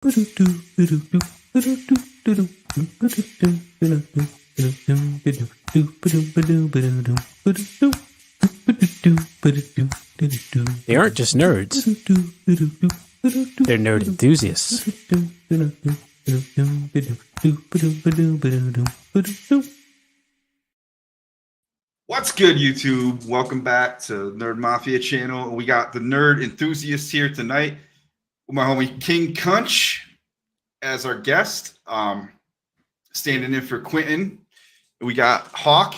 They aren't just nerds. They're nerd enthusiasts. What's good, YouTube? Welcome back to Nerd Mafia channel. We got the nerd enthusiasts here tonight with my homie King Kunch as our guest, standing in for Quentin. We got Hawk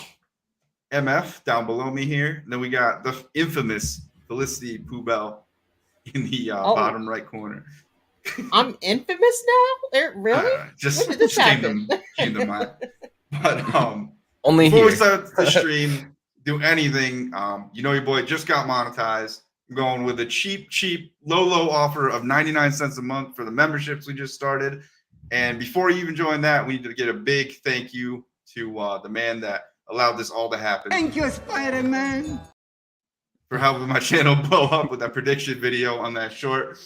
MF down below me here. And then we got the infamous Felicity Poobell in the bottom right corner. I'm infamous now? Really? Just when did this happen? Came to mind. But only before here. we start the stream, do anything, you know your boy just got monetized. I'm going with a cheap, low offer of 99 cents a month for the memberships we just started. And before you even join that, we need to get a big thank you to the man that allowed this all to happen. Thank you, Spider-Man. For helping my channel blow up with that prediction video on that short.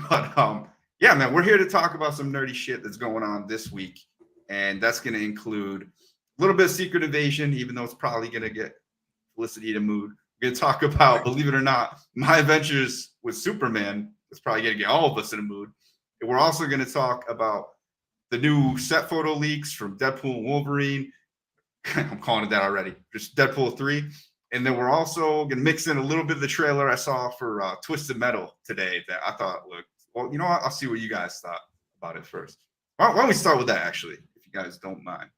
But yeah, man, we're here to talk about some nerdy shit that's going on this week. And that's going to include a little bit of Secret Invasion, even though it's probably going to get Felicity to mood. We're going to talk about, believe it or not, my adventures with Superman. It's probably going to get all of us in a mood. And we're also going to talk about the new set photo leaks from Deadpool and Wolverine. I'm calling it that already. Just Deadpool 3. And then we're also going to mix in a little bit of the trailer I saw for Twisted Metal today that I thought looked, well, you know what? I'll see what you guys thought about it first. Why don't we start with that, actually, if you guys don't mind?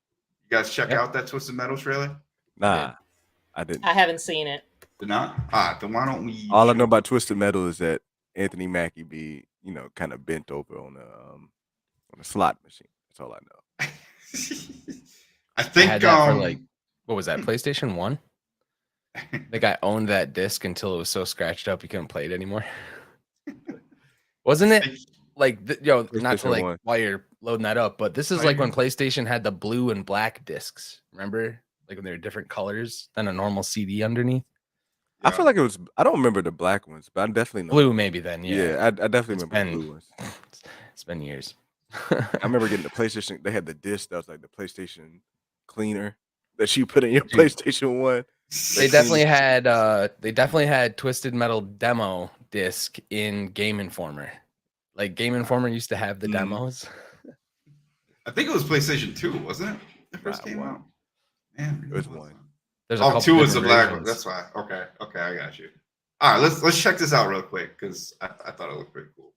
You guys check out that Twisted Metal trailer? Nah, I didn't. I haven't seen it. Did not? Then why don't we... All I know about Twisted Metal is that Anthony Mackie be, kind of bent over on a slot machine. That's all I know. I think... I had that for what was that, PlayStation 1? I think I owned that disc until it was so scratched up you couldn't play it anymore. Wasn't it? Not to one. while you're loading that up, but this is like when PlayStation had the blue and black discs. Remember? Like when they were different colors than a normal CD underneath. Yeah. I feel like it was. I don't remember the black ones, but I definitely know blue. Maybe then, yeah. I definitely remember the blue ones. It's been years. I remember getting the PlayStation. They had the disc that was like the PlayStation cleaner that you put in your PlayStation 1. They definitely had Twisted Metal demo disc in Game Informer. Like Game Informer used to have the demos. I think it was PlayStation 2, wasn't it? The first came out. Man, there's one. There's a 2 is the black one. That's why. Okay, I got you. All right, let's check this out real quick because I thought it looked pretty cool.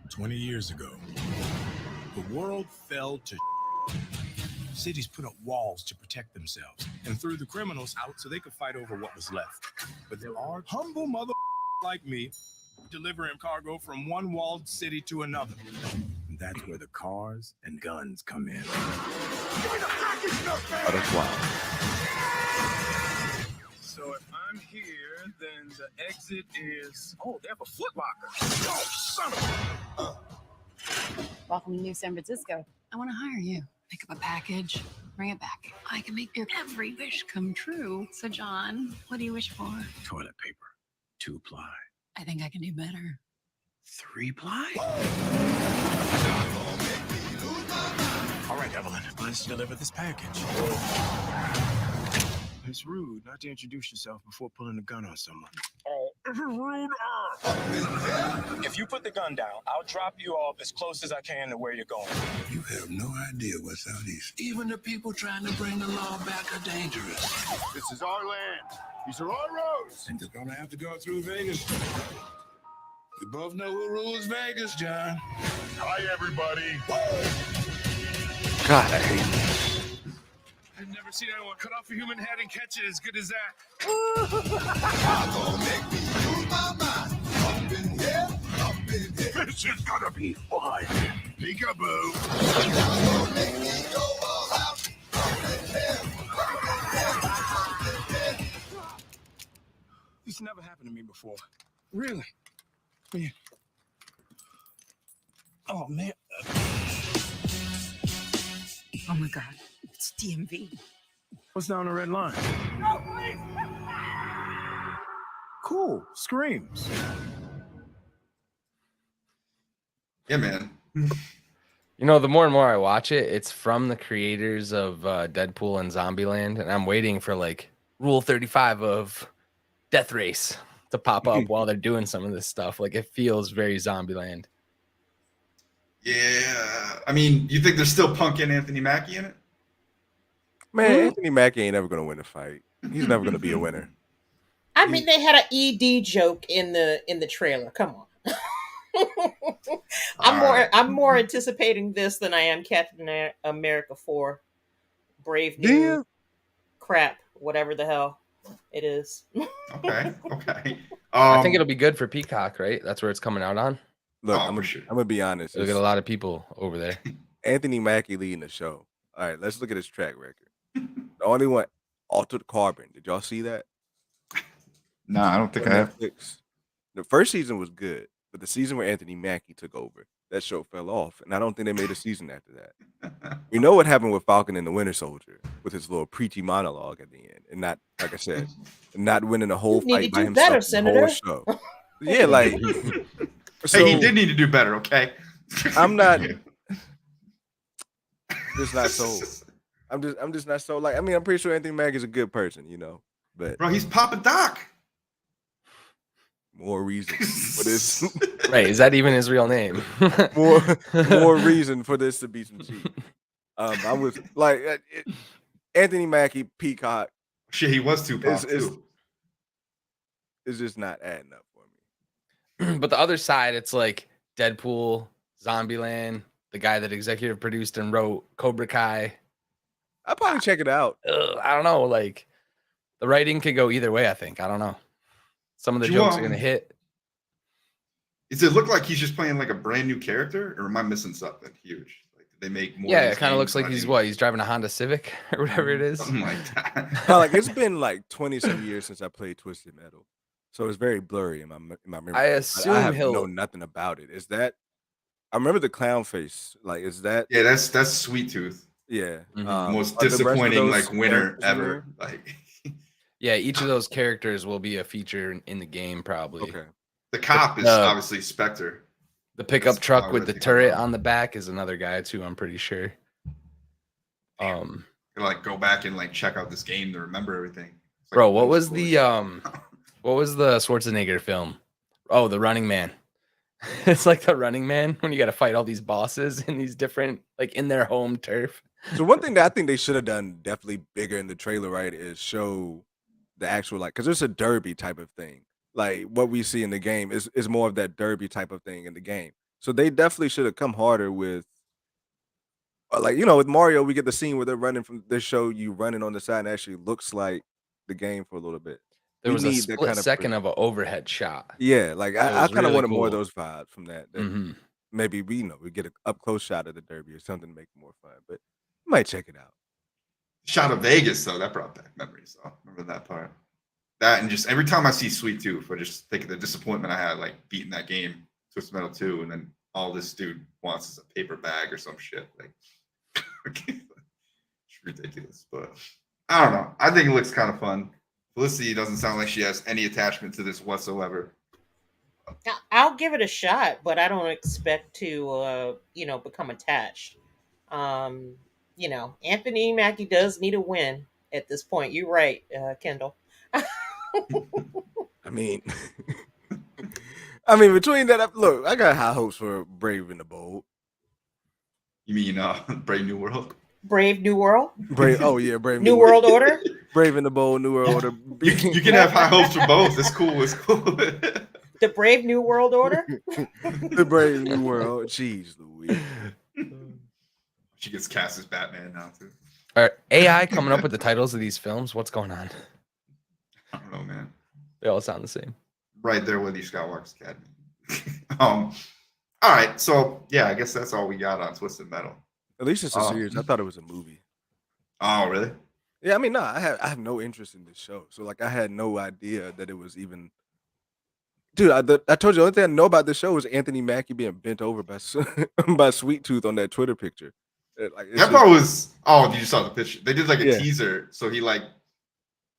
20 years ago, the world fell to cities put up walls to protect themselves and threw the criminals out so they could fight over what was left. But there are humble mother like me delivering cargo from one walled city to another. And that's where the cars and guns come in. Oh, that's wild. So if I'm here, then the exit is... Oh, they have a Foot Locker. Oh, son of a... Welcome to New San Francisco. I want to hire you. Pick up a package, bring it back. I can make your every wish come true. So, John, what do you wish for? Toilet paper. 2-ply. I think I can do better. 3-ply? All right, Evelyn, let's deliver this package. It's rude not to introduce yourself before pulling a gun on someone. Oh, it's rude. If you put the gun down, I'll drop you off as close as I can to where you're going. You have no idea what's out east. Even the people trying to bring the law back are dangerous. This is our land. These are our roads. And you're gonna have to go through Vegas. We both know who rules Vegas, John. Hi, everybody. God, I hate this. I've never seen anyone cut off a human head and catch it as good as that. This is gonna be fun. Peekaboo. This never happened to me before. Really? Yeah. Oh, man. Oh my God, it's DMV. What's down the red line? No, please! cool. Screams. Yeah, man. You know, the more and more I watch it, it's from the creators of Deadpool and Zombieland, and I'm waiting for like Rule 35 of Death Race to pop up while they're doing some of this stuff. Like it feels very Zombieland. Yeah. I mean, you think there's still Punk and Anthony Mackie in it? Man, Anthony Mackie ain't never gonna win a fight. He's never gonna be a winner. I mean, they had an ED joke in the trailer. Come on. I'm more anticipating this than I am Captain America 4. Brave New Yeah. crap, whatever the hell it is. Okay. Okay. I think it'll be good for Peacock, right? That's where it's coming out on. Look, Oh, I'm for sure. gonna be honest. You'll get a lot of people over there. Anthony Mackie leading the show. All right, let's look at his track record. The only one, Altered Carbon. Did y'all see that? No, I don't think On I have. Netflix. The first season was good, but the season where Anthony Mackie took over, that show fell off, and I don't think they made a season after that. You know what happened with Falcon and the Winter Soldier with his little preachy monologue at the end, and not, like I said, not winning a whole You need fight by to do himself. better, the whole Senator. show. Yeah, like so Hey, he did need to do better, okay? I'm not just not sold. I'm just not so like. I mean, I'm pretty sure Anthony Mackie is a good person, you know, but Bro, he's Papa Doc. more reason for this. Right? Is that even his real name? more reason for this to be some cheat. I was like Anthony Mackie, Peacock Shit, he was Tupac is too. just not adding up for me. But the other side, it's like Deadpool, Zombieland, the guy that executive produced and wrote Cobra Kai. I'll probably check it out. I don't know. Like the writing could go either way. I think. I don't know. Some of the Do jokes are gonna hit. Does it look like he's just playing like a brand new character, or am I missing something huge? Like, did they make more? Yeah, of it kind of these looks like games? he's what? He's driving a Honda Civic or whatever it is. Something like that. Like it's been like 20 some years since I played Twisted Metal, so it's very blurry in my memory. I assume I have he'll know nothing about it. Is that? I remember the clown face. Like, is that? Yeah, that's Sweet Tooth. Yeah. Mhm. Most are the rest of disappointing those like winner characters in ever. there? Like Yeah, each of those characters will be a feature in the game, probably. Okay. the cop is obviously Spectre. The pickup That's truck probably with what the they turret call it. on the back is another guy too. I'm pretty sure. Like go back and like check out this game to remember everything. It's like Bro, what old was school the shit. what was the Schwarzenegger film? Oh, The Running Man. It's like The Running Man when you got to fight all these bosses in these different like in their home turf. So one thing that I think they should have done definitely bigger in the trailer, right, is show the actual like because it's a derby type of thing. Like what we see in the game is more of that derby type of thing in the game. So they definitely should have come harder with like with Mario, we get the scene where they're running from they show you running on the side and it actually looks like the game for a little bit. There We was a need that split kind of second of an overhead shot. Yeah, like It I was kind of really wanted more of cool. those vibes from that. Mhm. Maybe we get an up close shot of the derby or something to make it more fun. But you might check it out. Shot of Vegas though, that brought back memories. So remember that part. That and just every time I see Sweet Tooth, I just think of the disappointment I had like beating that game, Twisted Metal 2, and then all this dude wants is a paper bag or some shit. Like it's ridiculous. But I don't know. I think it looks kind of fun. Felicity doesn't sound like she has any attachment to this whatsoever. I'll give it a shot, but I don't expect to, become attached. Anthony Mackie does need a win at this point. You're right, Kendall. I mean, between that, look, I got high hopes for Brave and the Bold. You mean Brave New World? Brave New World? Brave, oh yeah, Brave New World Order? Brave and the Bold, New World Order. You can have high hopes for both. It's cool. It's cool. The Brave New World Order? The Brave New World. Jeez, Louise. She gets cast as Batman now too. Are AI coming up with the titles of these films? What's going on? I don't know, man. They all sound the same. Right there with you, Skywalker's Academy. All right, so yeah, I guess that's all we got on Twisted Metal. At least it's a series. I thought it was a movie. Oh, really? Yeah, I have no interest in this show. So like I had no idea that it was even. Dude, I told you the only thing I know about this show was Anthony Mackie being bent over by by Sweet Tooth on that Twitter picture. That part was. Oh, you saw the picture. They did like a teaser, so they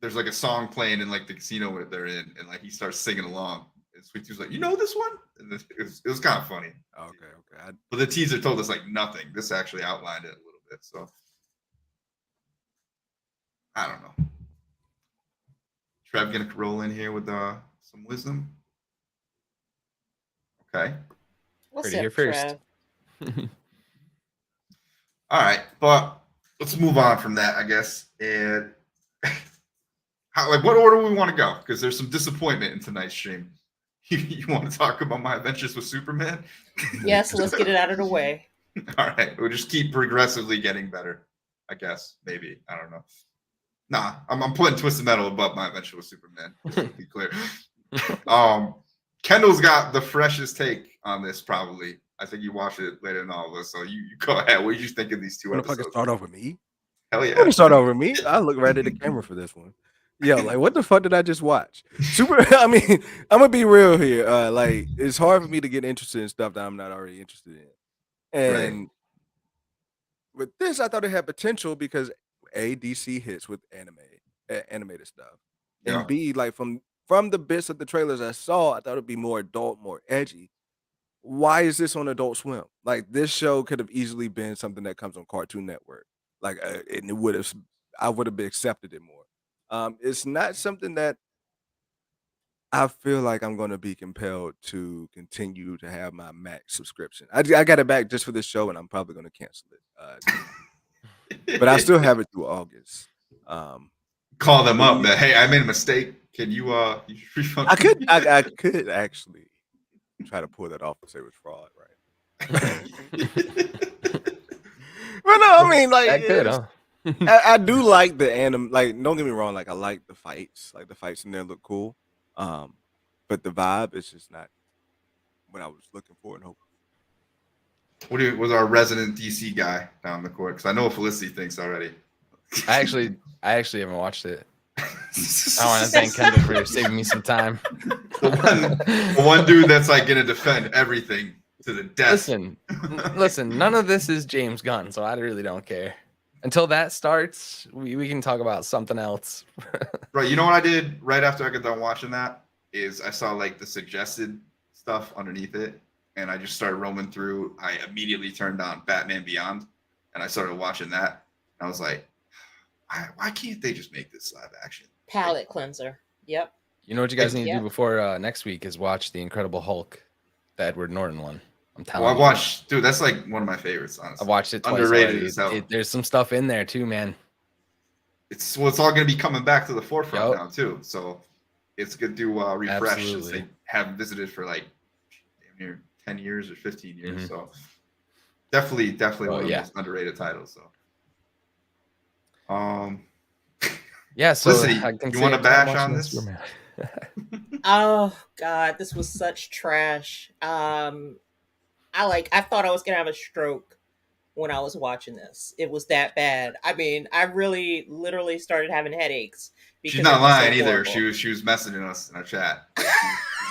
there's like a song playing in like the casino where they're in, and like he starts singing along. And Sweet Tooth's like, you know this one? And it was kind of funny. Okay. But the teaser told us like nothing. This actually outlined it a little bit. So I don't know. Trev gonna roll in here with some wisdom. Okay. What's Heard it up, here first. Trev? All right, but let's move on from that, I guess. And what order we want to go? Because there's some disappointment in tonight's stream. You want to talk about my adventures with Superman? Yes, let's get it out of the way. All right, we'll just keep progressively getting better. I guess, maybe. I don't know. Nah, I'm putting Twisted Metal above my adventure with Superman. Just to be clear. Kendall's got the freshest take on this, probably. I think you watched it later than all of us, so you go ahead. What did you think of these two Wanna fucking episodes? start over me? Hell You yeah. wanna start over me? I look right at the camera for this one. Yo, like what the fuck did I just watch? I mean, I'm gonna be real here. Like it's hard for me to get interested in stuff that I'm not already interested in. And with this, I thought it had potential because A, DC hits with animated stuff. And Yeah. B, like from the bits of the trailers I saw, I thought it'd be more adult, more edgy. Why is this on Adult Swim? Like this show could have easily been something that comes on Cartoon Network. Like and I would have accepted it more. It's not something that I feel like I'm going to be compelled to continue to have my Max subscription. I got it back just for this show, and I'm probably going to cancel it. But I still have it through August. Call them up. Hey, I made a mistake. Can you refund? I could actually try to pull that off and say it was fraud, right? But no, I mean, like, That good, huh? I do like the anime. Like, don't get me wrong. Like, I like the fights. Like, the fights in there look cool. But the vibe is just not what I was looking for and hoping. What was our resident DC guy down the court? Because I know what Felicity thinks already. I actually haven't watched it. I want to thank Kendall for saving me some time. The one dude that's like gonna defend everything to the death. Listen, none of this is James Gunn, so I really don't care. Until that starts, we can talk about something else. Right. You know what I did right after I got done watching that is I saw like the suggested stuff underneath it, and I just started roaming through. I immediately turned on Batman Beyond, and I started watching that. And I was like, why can't they just make this live action? Palette cleanser. Yep. You know what you guys need to do before next week is watch the Incredible Hulk, the Edward Norton one. I'm telling you. I watched, dude. That's like one of my favorites. Honestly, I watched it twice. Underrated as hell. There's some stuff in there too, man. It's all going to be coming back to the forefront now too. So it's good to refresh since they haven't visited for like near 10 years or 15 years. Mm-hmm. So definitely one of the most underrated titles. So, yeah. So Felicity, you want to bash on this? Oh God, this was such trash. I thought I was gonna have a stroke when I was watching this. It was that bad. I mean, I really literally started having headaches. She's not lying either. She was messaging us in our chat.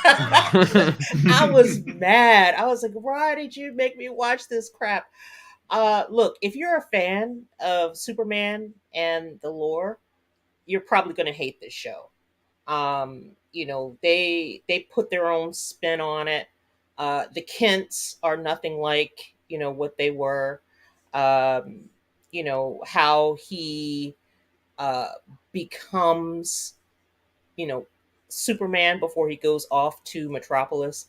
I was mad. I was like, why did you make me watch this crap? Look, if you're a fan of Superman and the lore, you're probably gonna hate this show. You know, they put their own spin on it. The Kents are nothing like, you know, what they were. You know, how he becomes, you know, Superman before he goes off to Metropolis.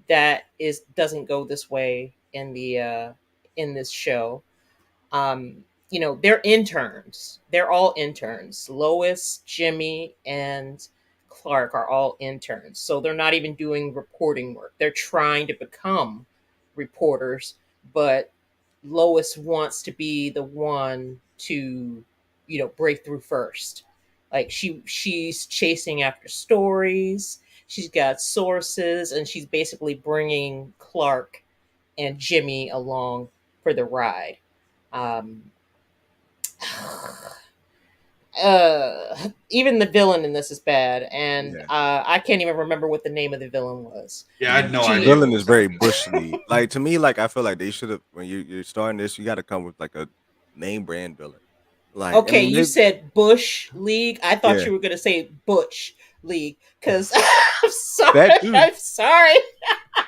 Doesn't go this way in this show. You know, they're interns. They're all interns. Lois, Jimmy, and Clark are all interns. So they're not even doing reporting work. They're trying to become reporters, but Lois wants to be the one to, you know, break through first. Like she's chasing after stories. She's got sources, and she's basically bringing Clark and Jimmy along for the ride. Even the villain in this is bad, and I can't even remember what the name of the villain was. Yeah, I had no idea. The villain is very Bush League. Like to me, like I feel like they should have, when you're starting this, you got to come with like a name brand villain. Like, Okay, you said Bush League. I thought Yeah. you were gonna say Butch League because I'm sorry. That too. I'm sorry.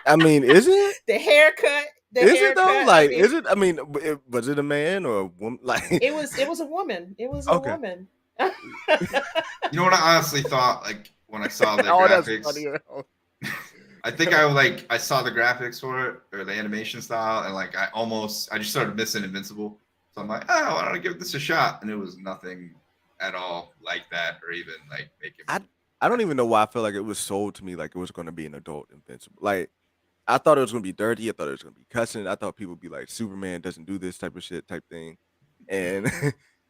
I mean, is it? The haircut. The Is haircut. it though? Like, I mean, is it? I mean, was it a man or a woman? Like, it was a woman. It was a Okay. woman. You know what I honestly thought, like when I saw the oh, that's graphics? funny. as hell. I think I saw the graphics for it or the animation style, and like I just started missing Invincible. So I'm like, oh, why don't I give this a shot? And it was nothing at all like that, or even like making. I don't even know why I feel like it was sold to me like it was going to be an adult Invincible. Like, I thought it was going to be dirty. I thought it was going to be cussing. I thought people would be like, Superman doesn't do this type of shit type thing. And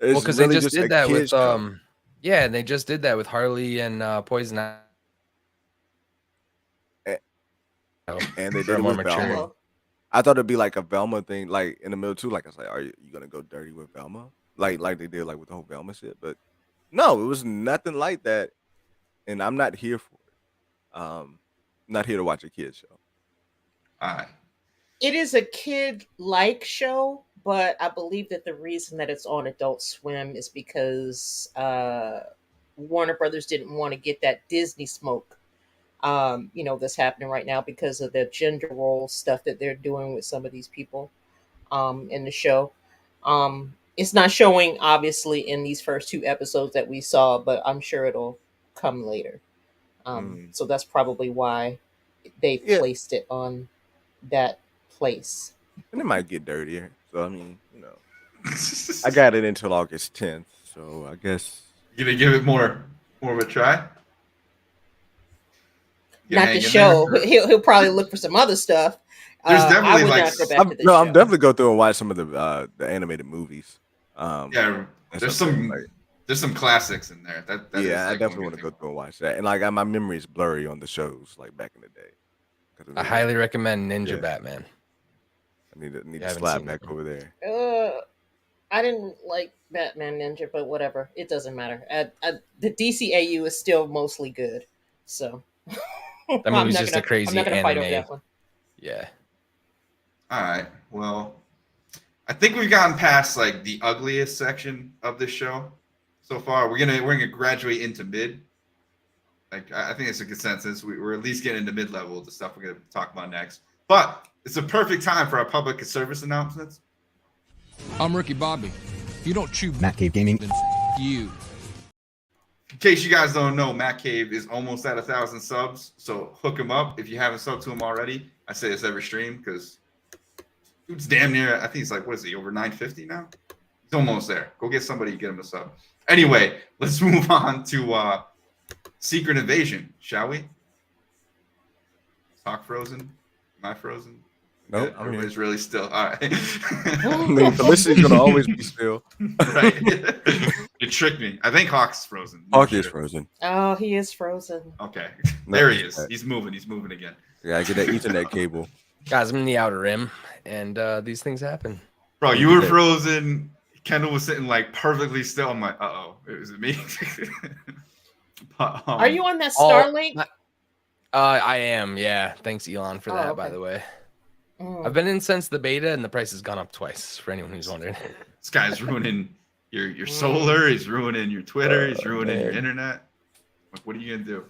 Well, because they really just a did that kid with show. yeah, they just did that with Harley and Poison Ivy. And they For a did it more with mature. Velma. I thought it'd be like a Velma thing, like in the middle too. Like I was like, are you gonna go dirty with Velma? Like they did like with the whole Velma shit. But no, it was nothing like that. And I'm not here for it. Not here to watch a kid show. All right. It is a kid-like show, but I believe that the reason that it's on Adult Swim is because Warner Brothers didn't want to get that Disney smoke, that's happening right now because of the gender role stuff that they're doing with some of these people in the show. It's not showing obviously in these first 2 episodes that we saw, but I'm sure it'll come later. So that's probably why they Yeah. placed it on that place. And it might get dirtier. So I mean, I got it until August 10th. So I guess You gonna give it more of a try? You Not hang the in show. there? He'll probably look for some other stuff. There's I definitely, would like, not go back to the no, show. I'm definitely go through and watch some of the animated movies. Yeah, and there's stuff some like- there's some classics in there. That is, yeah, I like, definitely one want to good go thing. through and watch that. And like my memory is blurry on the shows like back in the day. 'Cause I highly recommend Ninja Yeah. Batman. I need to haven't slap seen back it. over there. I didn't like Batman Ninja, but whatever. It doesn't matter. The DCAU is still mostly good. So That movie's just a I'm crazy not gonna fight over anime. that one. Yeah. All right. Well, I think we've gotten past like the ugliest section of this show so far. We're gonna graduate into mid. Like I think it's a consensus. We're at least getting into mid level of the stuff we're gonna talk about next. But it's a perfect time for our public service announcements. I'm Ricky Bobby. If you don't chew Matt Cave Gaming. then you. In case you guys don't know, Matt Cave is almost at 1,000 subs. So hook him up if you haven't subbed to him already. I say this every stream because dude's damn near. I think he's like, what is he, over 950 now? He's almost there. Go get somebody, get him a sub. Anyway, let's move on to Secret Invasion, shall we? Talk frozen? Am I frozen? Nope, Yeah, I'm here. everybody's really still. All right. I mean, Felicity's gonna always be still. Right. You tricked me. I think Hawk's frozen. Hawk is frozen. Oh, he is frozen. Okay. No, There he he's is. back. He's moving. He's moving again. Yeah, I get that Ethernet cable. Guys, I'm in the outer rim, and these things happen. Bro, you were frozen. Kendall was sitting like perfectly still. I'm like, is it me? But, Are you on that Oh, Starlink? I am, yeah. Thanks, Elon, for Oh, that, by okay. the way. Mm. I've been in since the beta, and the price has gone up twice, for anyone who's wondering. This guy's ruining your solar. He's ruining your Twitter. He's ruining your man. internet. Like, what are you gonna do?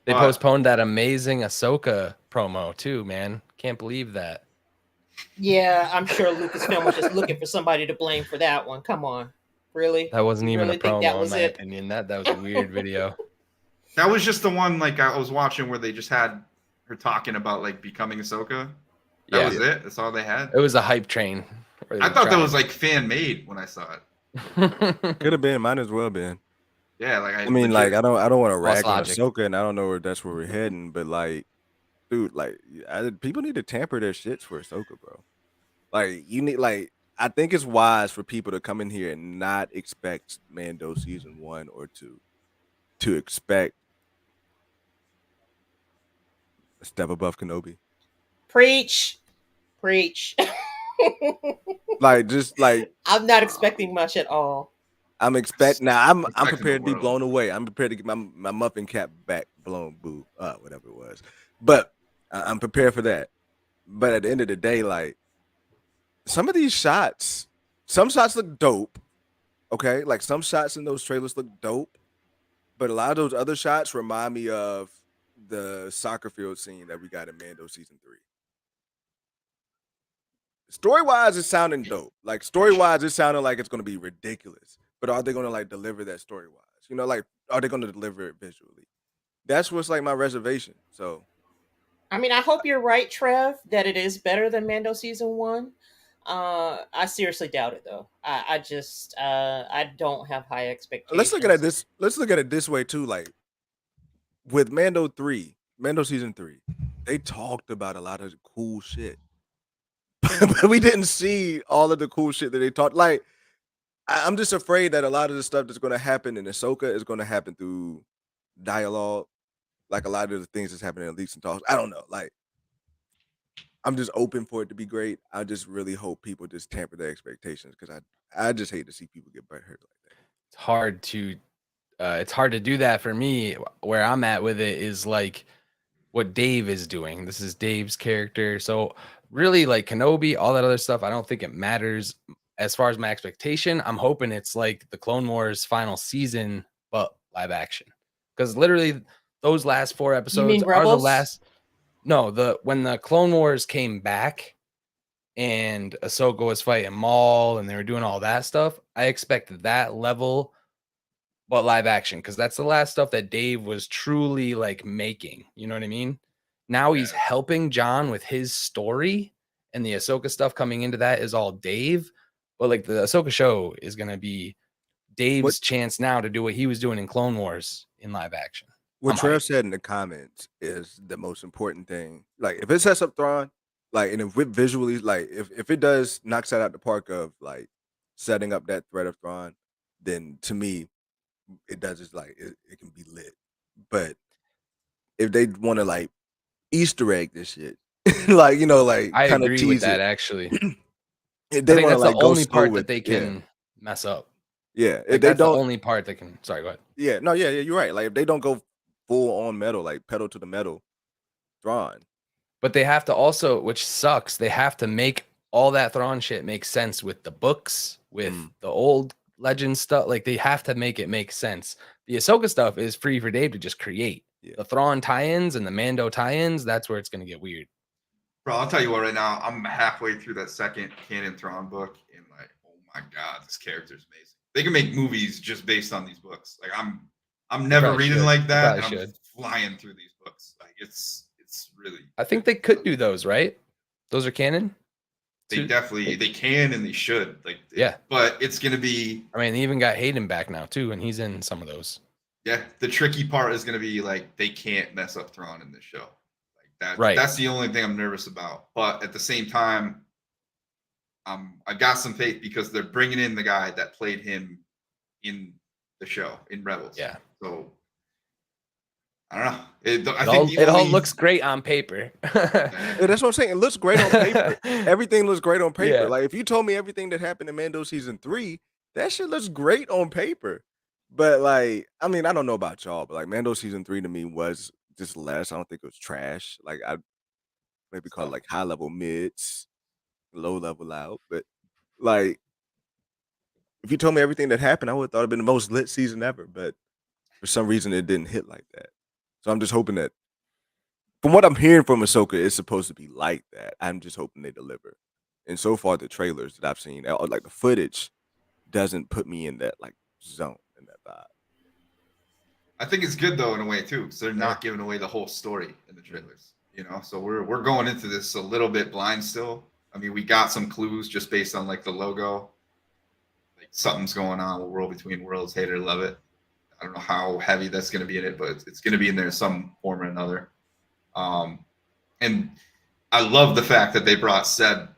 They But- postponed that amazing Ahsoka promo, too, man. Can't believe that. Yeah, I'm sure Lucasfilm was just looking for somebody to blame for that one. Come on, really? That wasn't You even really a think that promo, in was my it? opinion. That was a weird video. That was just the one like I was watching where they just had her talking about like becoming Ahsoka. That Yeah. was it. That's all they had. It was a hype train. I thought that was like fan made when I saw it. Could have been. Might as well been. Yeah, like I mean, like I don't want to rag on logic. Ahsoka, and I don't know if that's where we're heading, but like, dude, like, people need to tamper their shits for Ahsoka, bro. Like, you need, like, I think it's wise for people to come in here and not expect Mando season 1 or 2, to expect a step above Kenobi. Preach. Like, just like I'm not expecting much at all. I'm expecting now. I'm Expecting prepared the to be world. blown away. I'm prepared to get my muffin cap back blown, boo, whatever it was. But I'm prepared for that. But at the end of the day, like some of these shots some shots look dope. Okay, like some shots in those trailers look dope, but a lot of those other shots remind me of the soccer field scene that we got in Mando season 3. Story wise, it's sounding dope. Like story wise, it's sounding like it's gonna be ridiculous. But are they gonna like deliver that story wise? You know, like are they gonna deliver it visually? That's what's like my reservation. So I mean, I hope you're right, Trev, that it is better than Mando season 1. I seriously doubt it though. I just I don't have high expectations. let's look at this. Let's look at it this way too. Like with Mando season 3, they talked about a lot of cool shit. But we didn't see all of the cool shit that they talked. Like, I'm just afraid that a lot of the stuff that's going to happen in Ahsoka is going to happen through dialogue. Like a lot of the things that's happening in leaks and talks. I don't know. Like, I'm just open for it to be great. I just really hope people just tamper their expectations because I just hate to see people get butthurt like that. It's hard to do that for me. Where I'm at with it is like what Dave is doing. This is Dave's character. So really like Kenobi, all that other stuff, I don't think it matters as far as my expectation. I'm hoping it's like the Clone Wars final season, but live action. Because literally those last 4 episodes are the last. No, when the Clone Wars came back and Ahsoka was fighting Maul and they were doing all that stuff, I expect that level, but live action, because that's the last stuff that Dave was truly like making. You know what I mean? Now he's helping John with his story, and the Ahsoka stuff coming into that is all Dave. But like the Ahsoka show is gonna be Dave's chance now to do what he was doing in Clone Wars in live action. What Trev said in the comments is the most important thing. Like if it sets up Thrawn, like, and if it visually, like if it does knocks that out the park of like setting up that threat of Thrawn, then to me, it does just like it can be lit. But if they want to like Easter egg this shit, like you know, like I kind of agree tease with that it. actually. They I think want to that's like the go only slow part with, that they can mess up. Yeah, Like, if they that's don't. the only part that can. Sorry, go ahead. Yeah, no, yeah, you're right. Like if they don't go full on metal, like pedal to the metal, Thrawn. But they have to also, which sucks, they have to make all that Thrawn shit make sense with the books, with the old legend stuff. Like they have to make it make sense. The Ahsoka stuff is free for Dave to just create. Yeah. The Thrawn tie-ins and the Mando tie-ins, that's where it's going to get weird. Bro, I'll tell you what, right now, I'm halfway through that second canon Thrawn book, and like, oh my god, this character's amazing. They can make movies just based on these books. Like I'm never reading like that, and I'm flying through these books. Like it's really. I think they could do those, right? Those are canon. They definitely they can and they should. Like yeah, but it's gonna be. I mean, they even got Hayden back now too, and he's in some of those. Yeah, the tricky part is gonna be like they can't mess up Thrawn in this show. Like that. Right. That's the only thing I'm nervous about. But at the same time, I got some faith because they're bringing in the guy that played him in the show in Rebels. Yeah. So I don't know. It all looks great on paper. Yeah, that's what I'm saying. It looks great on paper. Everything looks great on paper. Yeah. Like if you told me everything that happened in Mando season 3, that shit looks great on paper. But like, I mean, I don't know about y'all, but like Mando season 3 to me was just less. I don't think it was trash. Like I maybe call it like high level mids, low level out. But like, if you told me everything that happened, I would have thought it'd been the most lit season ever. But for some reason, it didn't hit like that. So I'm just hoping that, from what I'm hearing from Ahsoka, it's supposed to be like that. I'm just hoping they deliver. And so far, the trailers that I've seen, like the footage, doesn't put me in that like zone and that vibe. I think it's good though in a way too, because they're not giving away the whole story in the trailers. You know, so we're going into this a little bit blind still. I mean, we got some clues just based on like the logo. Like something's going on with World Between Worlds, hate it or love it. I don't know how heavy that's going to be in it, but it's going to be in there in some form or another. And I love the fact that they brought Seb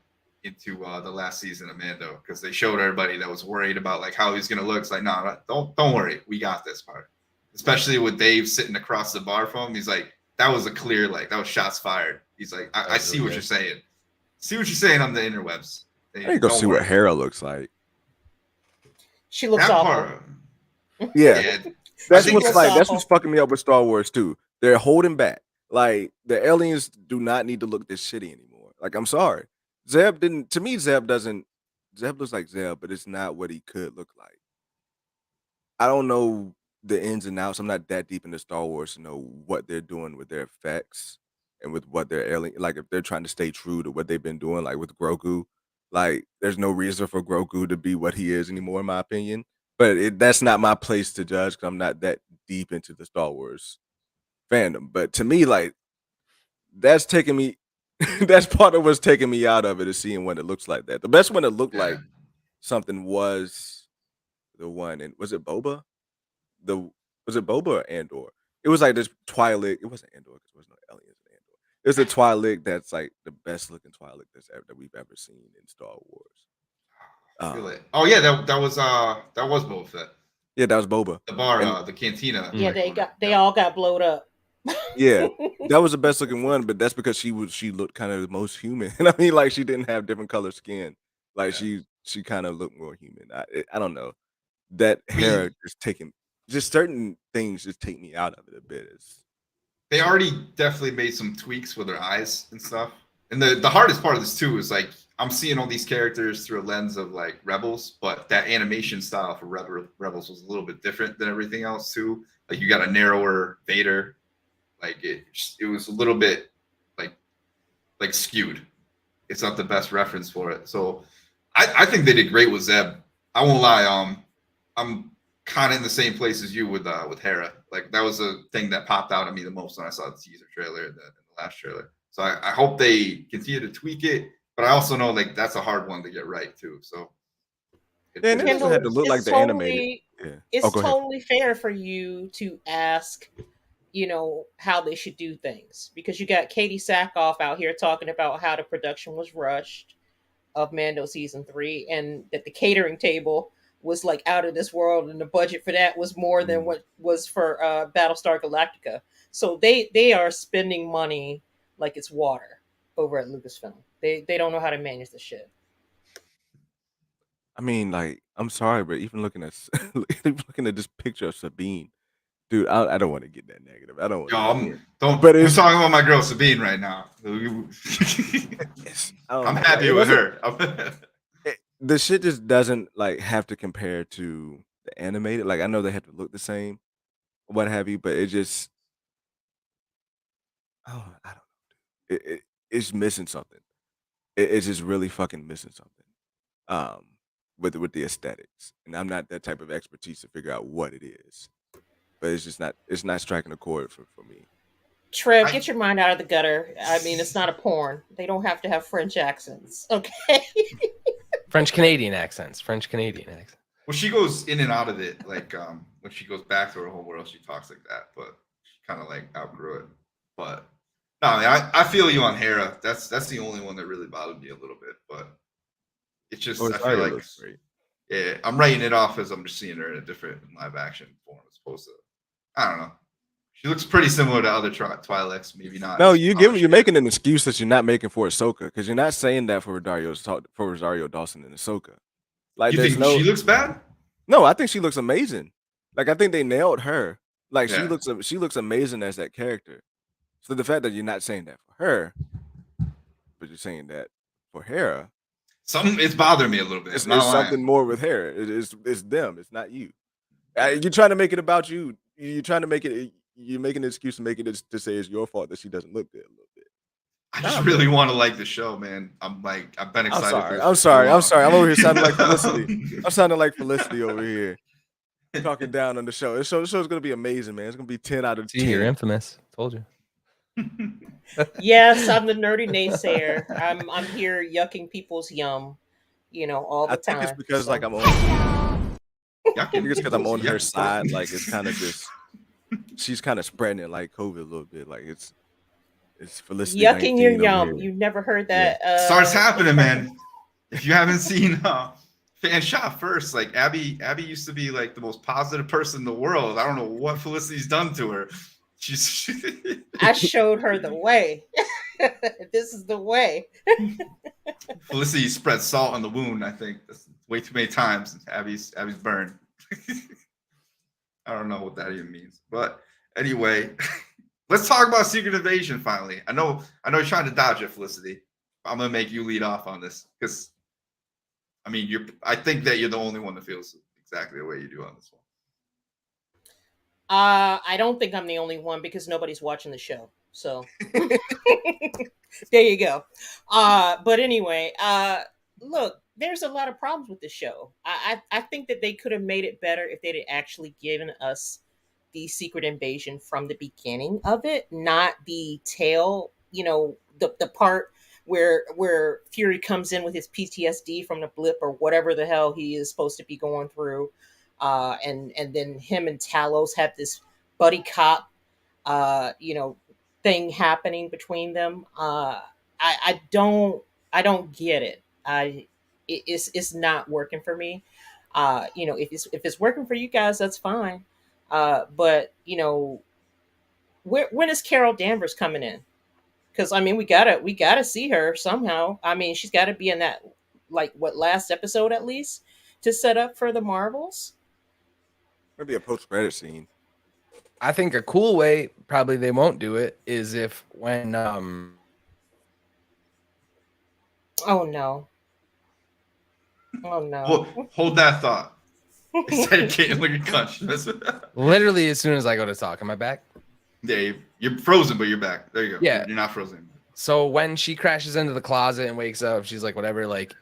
into the last season of Mando, because they showed everybody that was worried about like how he's going to look. It's like, no, don't worry, we got this part. Especially with Dave sitting across the bar from him, he's like, that was a clear, like that was shots fired. He's like, I see what you're saying. See what you're saying on the interwebs. I need to go see what Hera looks like. She looks awful. Yeah, that's what's fucking me up with Star Wars too. They're holding back. Like the aliens do not need to look this shitty anymore. Like I'm sorry, Zeb doesn't Zeb looks like Zeb, but it's not what he could look like. I don't know the ins and outs. I'm not that deep into Star Wars to know what they're doing with their effects and with what they're alien. Like if they're trying to stay true to what they've been doing, like with Grogu. Like there's no reason for Grogu to be what he is anymore, in my opinion. But that's not my place to judge because I'm not that deep into the Star Wars fandom. But to me, like that's taking me. That's part of what's taking me out of it is seeing when it looks like that. The best one that looked like something was the one, and was it Boba? Was it Boba or Andor? It was like this Twi'lek. It wasn't Andor because there was no aliens in Andor. It was a Twi'lek that's like the best looking Twi'lek that we've ever seen in Star Wars. Feel it. Oh yeah, that was Boba Fett. Yeah, that was Boba. The bar, And the cantina. Yeah, they all got blowed up. yeah, that was the best looking one, but that's because she looked kind of the most human. And I mean, like she didn't have different color skin. Like she kind of looked more human. I don't know. That hair just certain things just take me out of it a bit. They already definitely made some tweaks with their eyes and stuff. And the hardest part of this too is like I'm seeing all these characters through a lens of like Rebels, but that animation style for Rebels was a little bit different than everything else too. Like you got a narrower Vader, like it was a little bit like skewed. It's not the best reference for it. So I think they did great with Zeb. I won't lie. I'm kind of in the same place as you with Hera. Like that was a thing that popped out at me the most when I saw the teaser trailer and the last trailer. So I hope they continue to tweak it, but I also know like that's a hard one to get right too. So it doesn't have to look like the animated. Yeah. It's totally fair for you to ask, how they should do things, because you got Katie Sackhoff out here talking about how the production was rushed of Mando season 3, and that the catering table was like out of this world, and the budget for that was more than what was for Battlestar Galactica. So they are spending money like it's water over at Lucasfilm. They don't know how to manage the shit. I mean, like, I'm sorry, but even looking at this picture of Sabine, dude, I don't want to get that negative. I don't. But I'm talking about my girl Sabine right now. I'm happy with her. The shit just doesn't like have to compare to the animated. Like I know they have to look the same, what have you, but it just, I don't know. It's missing something. It's just really fucking missing something. With the aesthetics, and I'm not that type of expertise to figure out what it is, but it's not striking a chord for me. Trev, get your mind out of the gutter. I mean, it's not a porn. They don't have to have French accents, okay? French Canadian accents. Well, she goes in and out of it. Like when she goes back to her home world, she talks like that, but she kind of like outgrew it. But no, I feel you on Hera. That's the only one that really bothered me a little bit, but it's just I feel like yeah, I'm writing it off as I'm just seeing her in a different live action form as opposed to, I don't know. She looks pretty similar to other Twi'leks, maybe not. No, you're making an excuse that you're not making for Ahsoka, because you're not saying that for Rosario Dawson and Ahsoka. Like, you think she looks bad? No, I think she looks amazing. Like, I think they nailed her. Like, she looks amazing as that character. So the fact that you're not saying that for her, but you're saying that for Hera, it's bothering me a little bit. It's something more with Hera. It's them. It's not you. You're trying to make it about you. You're trying to make it. You're making an excuse to make it to say it's your fault that she doesn't look good a little bit. I just really want to like the show, man. I've been excited. I'm sorry. I'm over here sounding like Felicity. I'm sounding like Felicity over here, talking down on the show. The show's gonna be amazing, man. It's gonna be 10 out of 10. You're infamous. Told you. Yes, I'm the nerdy naysayer. I'm here yucking people's yum, all the time. I think it's because like I'm on. I think it's because I'm on her side. Like it's kind of just, she's kind of spreading it like COVID a little bit. Like it's Felicity. Yucking your yum. You never heard that? Yeah. Starts happening, man. If you haven't seen Fan Shop First, like Abby used to be like the most positive person in the world. I don't know what Felicity's done to her. I showed her the way. This is the way. Felicity spread salt on the wound. I think that's way too many times. Abby's burned. I don't know what that even means, but anyway, let's talk about Secret Invasion finally. I know you're trying to dodge it, Felicity. I'm gonna make you lead off on this because I mean, I think that you're the only one that feels exactly the way you do on this one. I don't think I'm the only one because nobody's watching the show. So there you go. But anyway, look, there's a lot of problems with the show. I think that they could have made it better if they'd actually given us the secret invasion from the beginning of it, not the tail, the part where Fury comes in with his PTSD from the blip or whatever the hell he is supposed to be going through. And then him and Talos have this buddy cop, thing happening between them. I don't get it. It's not working for me. If it's working for you guys, that's fine. But when is Carol Danvers coming in? Because I mean, we gotta see her somehow. I mean, she's got to be in that last episode at least to set up for the Marvels. Maybe a post-credit scene. I think a cool way, probably they won't do it, is if when Oh no. Oh no. Hold that thought. Instead of getting with your conscious. literally as soon as I go to talk, am I back? Yeah, you're frozen, but you're back. There you go. Yeah. You're not frozen. So when she crashes into the closet and wakes up, she's like, whatever, like,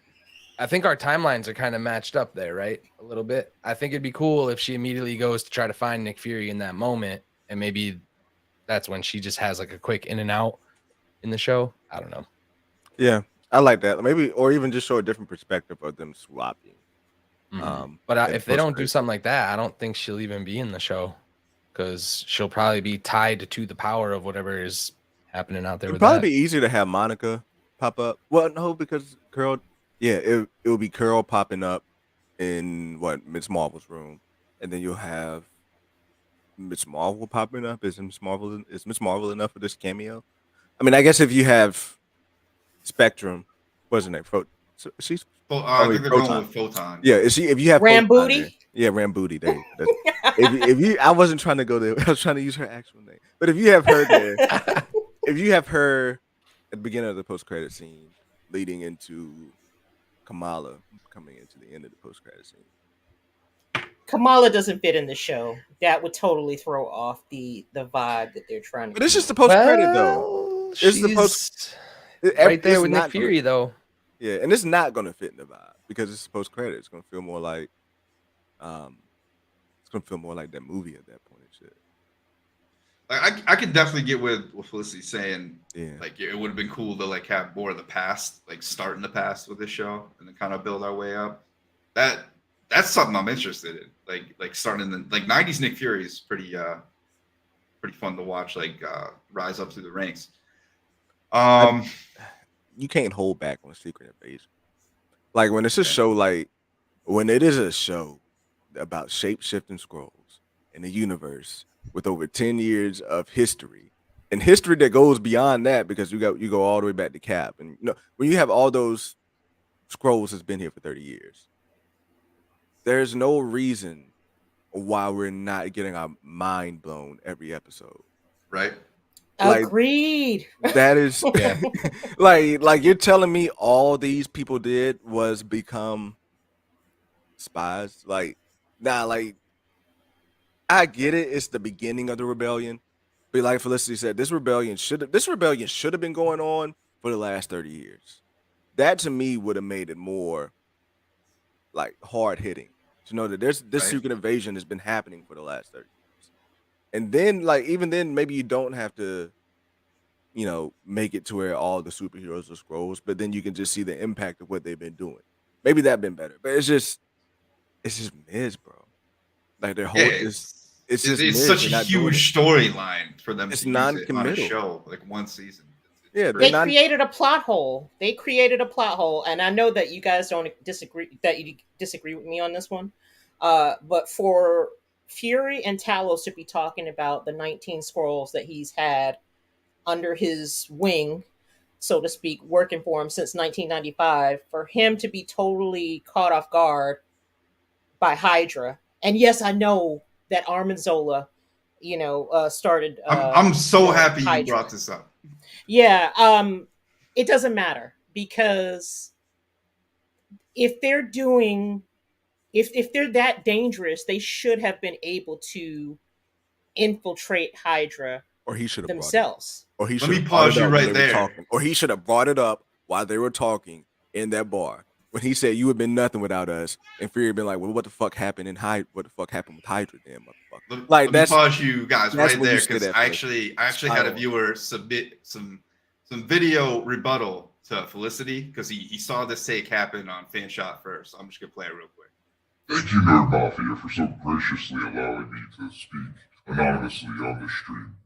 I think our timelines are kind of matched up there, right? A little bit. I think it'd be cool if she immediately goes to try to find Nick Fury in that moment, and maybe that's when she just has like a quick in and out in the show. I don't know. Yeah, I like that. Maybe, or even just show a different perspective of them swapping. But if they don't do something like that, I don't think she'll even be in the show because she'll probably be tied to the power of whatever is happening out there. It'd probably be easier to have Monica pop up. Well, no, because Carol, it will be Carol popping up in Miss Marvel's room, and then you'll have Miss Marvel popping up. Is Miss Marvel enough for this cameo? I mean, I guess if you have Spectrum, what's her name? She's I think they're going with Photon. Yeah, is she? If you have Rambooty, Rambooty. There. If you, I wasn't trying to go there. I was trying to use her actual name. But if you have her there, if you have her at the beginning of the post-credit scene, leading into Kamala coming into the end of the post-credit scene. Kamala doesn't fit in the show. That would totally throw off the vibe that they're trying to. But it's just the post-credit though. It's the post. Right there with Nick Fury though. Yeah, and it's not going to fit in the vibe because it's post-credit. It's going to feel more like, that movie at that point and shit. I could definitely get with what Felicity's saying. Yeah. Like it would have been cool to like have more of the past, like start in the past with this show and then kind of build our way up. That's something I'm interested in. Like starting in the 90s Nick Fury is pretty fun to watch, rise up through the ranks. You can't hold back on Secret Invasion. Like when it's a show, when it is a show about shape-shifting scrolls in the universe with over 10 years of history and history that goes beyond that, because you go all the way back to Cap, and when you have all those scrolls that's been here for 30 years, there's no reason why we're not getting our mind blown every episode, right? Agreed. That is like you're telling me all these people did was become spies. I get it. It's the beginning of the rebellion, but like Felicity said, this rebellion should have been going on for the last 30 years. That to me would have made it more hard hitting to know that this secret invasion has been happening for the last 30 years. And then even then, maybe you don't have to, make it to where all the superheroes are scrolls, but then you can just see the impact of what they've been doing. Maybe that'd been better. But it's just Miz, bro. Like their whole it's such a huge storyline for them. It's to use it on a non-committal. show one season. Yeah, They created a plot hole. And I know that you guys don't disagree. That you disagree with me on this one. But for Fury and Talos to be talking about the 19 scrolls that he's had under his wing, so to speak, working for him since 1995, for him to be totally caught off guard by Hydra. And yes, I know that Armin Zola, started. I'm so happy Hydra. you brought this up. Yeah, it doesn't matter because if they're doing, if they're that dangerous, they should have been able to infiltrate Hydra Or he should have brought it up. themselves. Or he Let should me have brought pause it you up when right they were there. talking. Or he should have brought it up while they were talking in that bar. When he said, "You have been nothing without us," and Fury had been like, "Well, what the fuck happened in Hydra? What the fuck happened with Hydra then, motherfucker?" Like Let me that's pause you guys that's right when you there say because that I first. actually had a viewer submit some video rebuttal to Felicity because he saw this take happen on FanShot first. So I'm just gonna play it real quick. Thank you, Nerd Mafia, for so graciously allowing me to speak anonymously on this stream.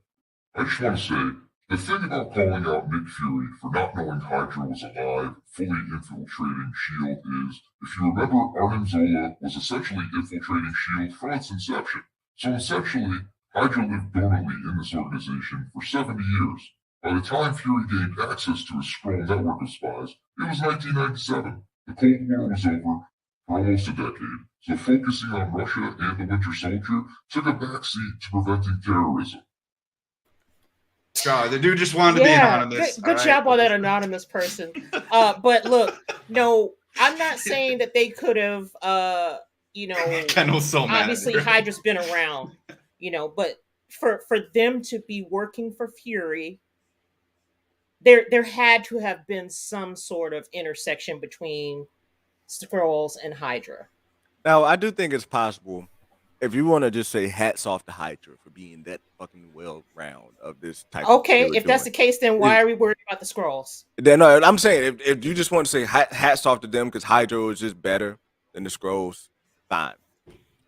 I just want to say, the thing about calling out Nick Fury for not knowing Hydra was alive, fully infiltrating S.H.I.E.L.D. is, if you remember, Arnim Zola was essentially infiltrating S.H.I.E.L.D. from its inception. So essentially, Hydra lived dormantly in this organization for 70 years. By the time Fury gained access to his Skrull network of spies, it was 1997. The Cold War was over for almost a decade, so focusing on Russia and the Winter Soldier took a backseat to preventing terrorism. God, the dude just wanted to be anonymous. Good job on that anonymous person. But look, no, I'm not saying that they could have, Kendall's so mad. obviously Hydra's been around, but for them to be working for Fury, there had to have been some sort of intersection between Skrulls and Hydra. Now, I do think it's possible. If you want to just say hats off to Hydra for being that fucking well-round of this type. Okay, if that's the case, then why are we worried about the Skrulls? Then no, I'm saying if you just want to say hats off to them because Hydra was just better than the Skrulls, fine.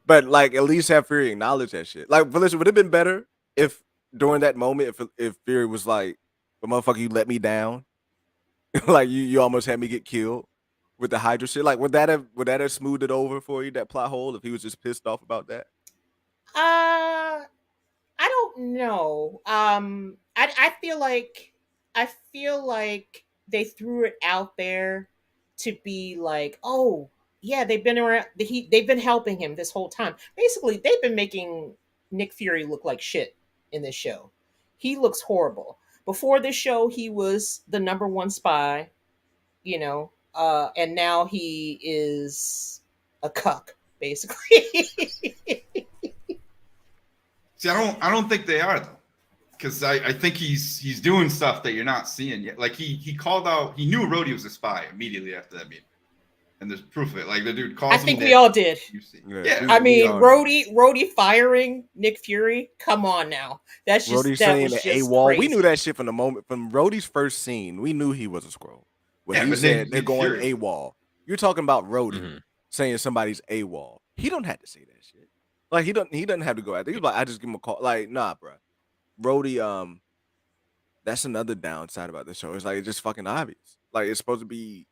But like at least have Fury acknowledge that shit. Like, Felicity, would it have been better if during that moment if Fury was like, "But motherfucker, you let me down," like you almost had me get killed with the Hydra shit. Like, would that have smoothed it over for you, that plot hole, if he was just pissed off about that? I don't know. I feel like they threw it out there to be like, oh yeah, they've been around. They've been helping him this whole time. Basically, they've been making Nick Fury look like shit in this show. He looks horrible. Before this show, he was the #1 spy, and now he is a cuck, basically. See, I don't think they are though, because I think he's doing stuff that you're not seeing yet. Like he called out, he knew Rhodey was a spy immediately after that meeting, and there's proof of it. Like the dude calls. I think we all did. Yeah, I mean, Rhodey firing Nick Fury. Come on now, that's just Rhodey that saying was the just AWOL. crazy. We knew that shit from the moment from Rhodey's first scene. We knew he was a Skrull. When he said they're going AWOL, you're talking about Rhodey saying somebody's AWOL. He don't have to say that shit. Like he doesn't have to go out there. He's like, I just give him a call. Like, nah, bro. Rhodey, that's another downside about this show. It's like it's just fucking obvious. Like it's supposed to be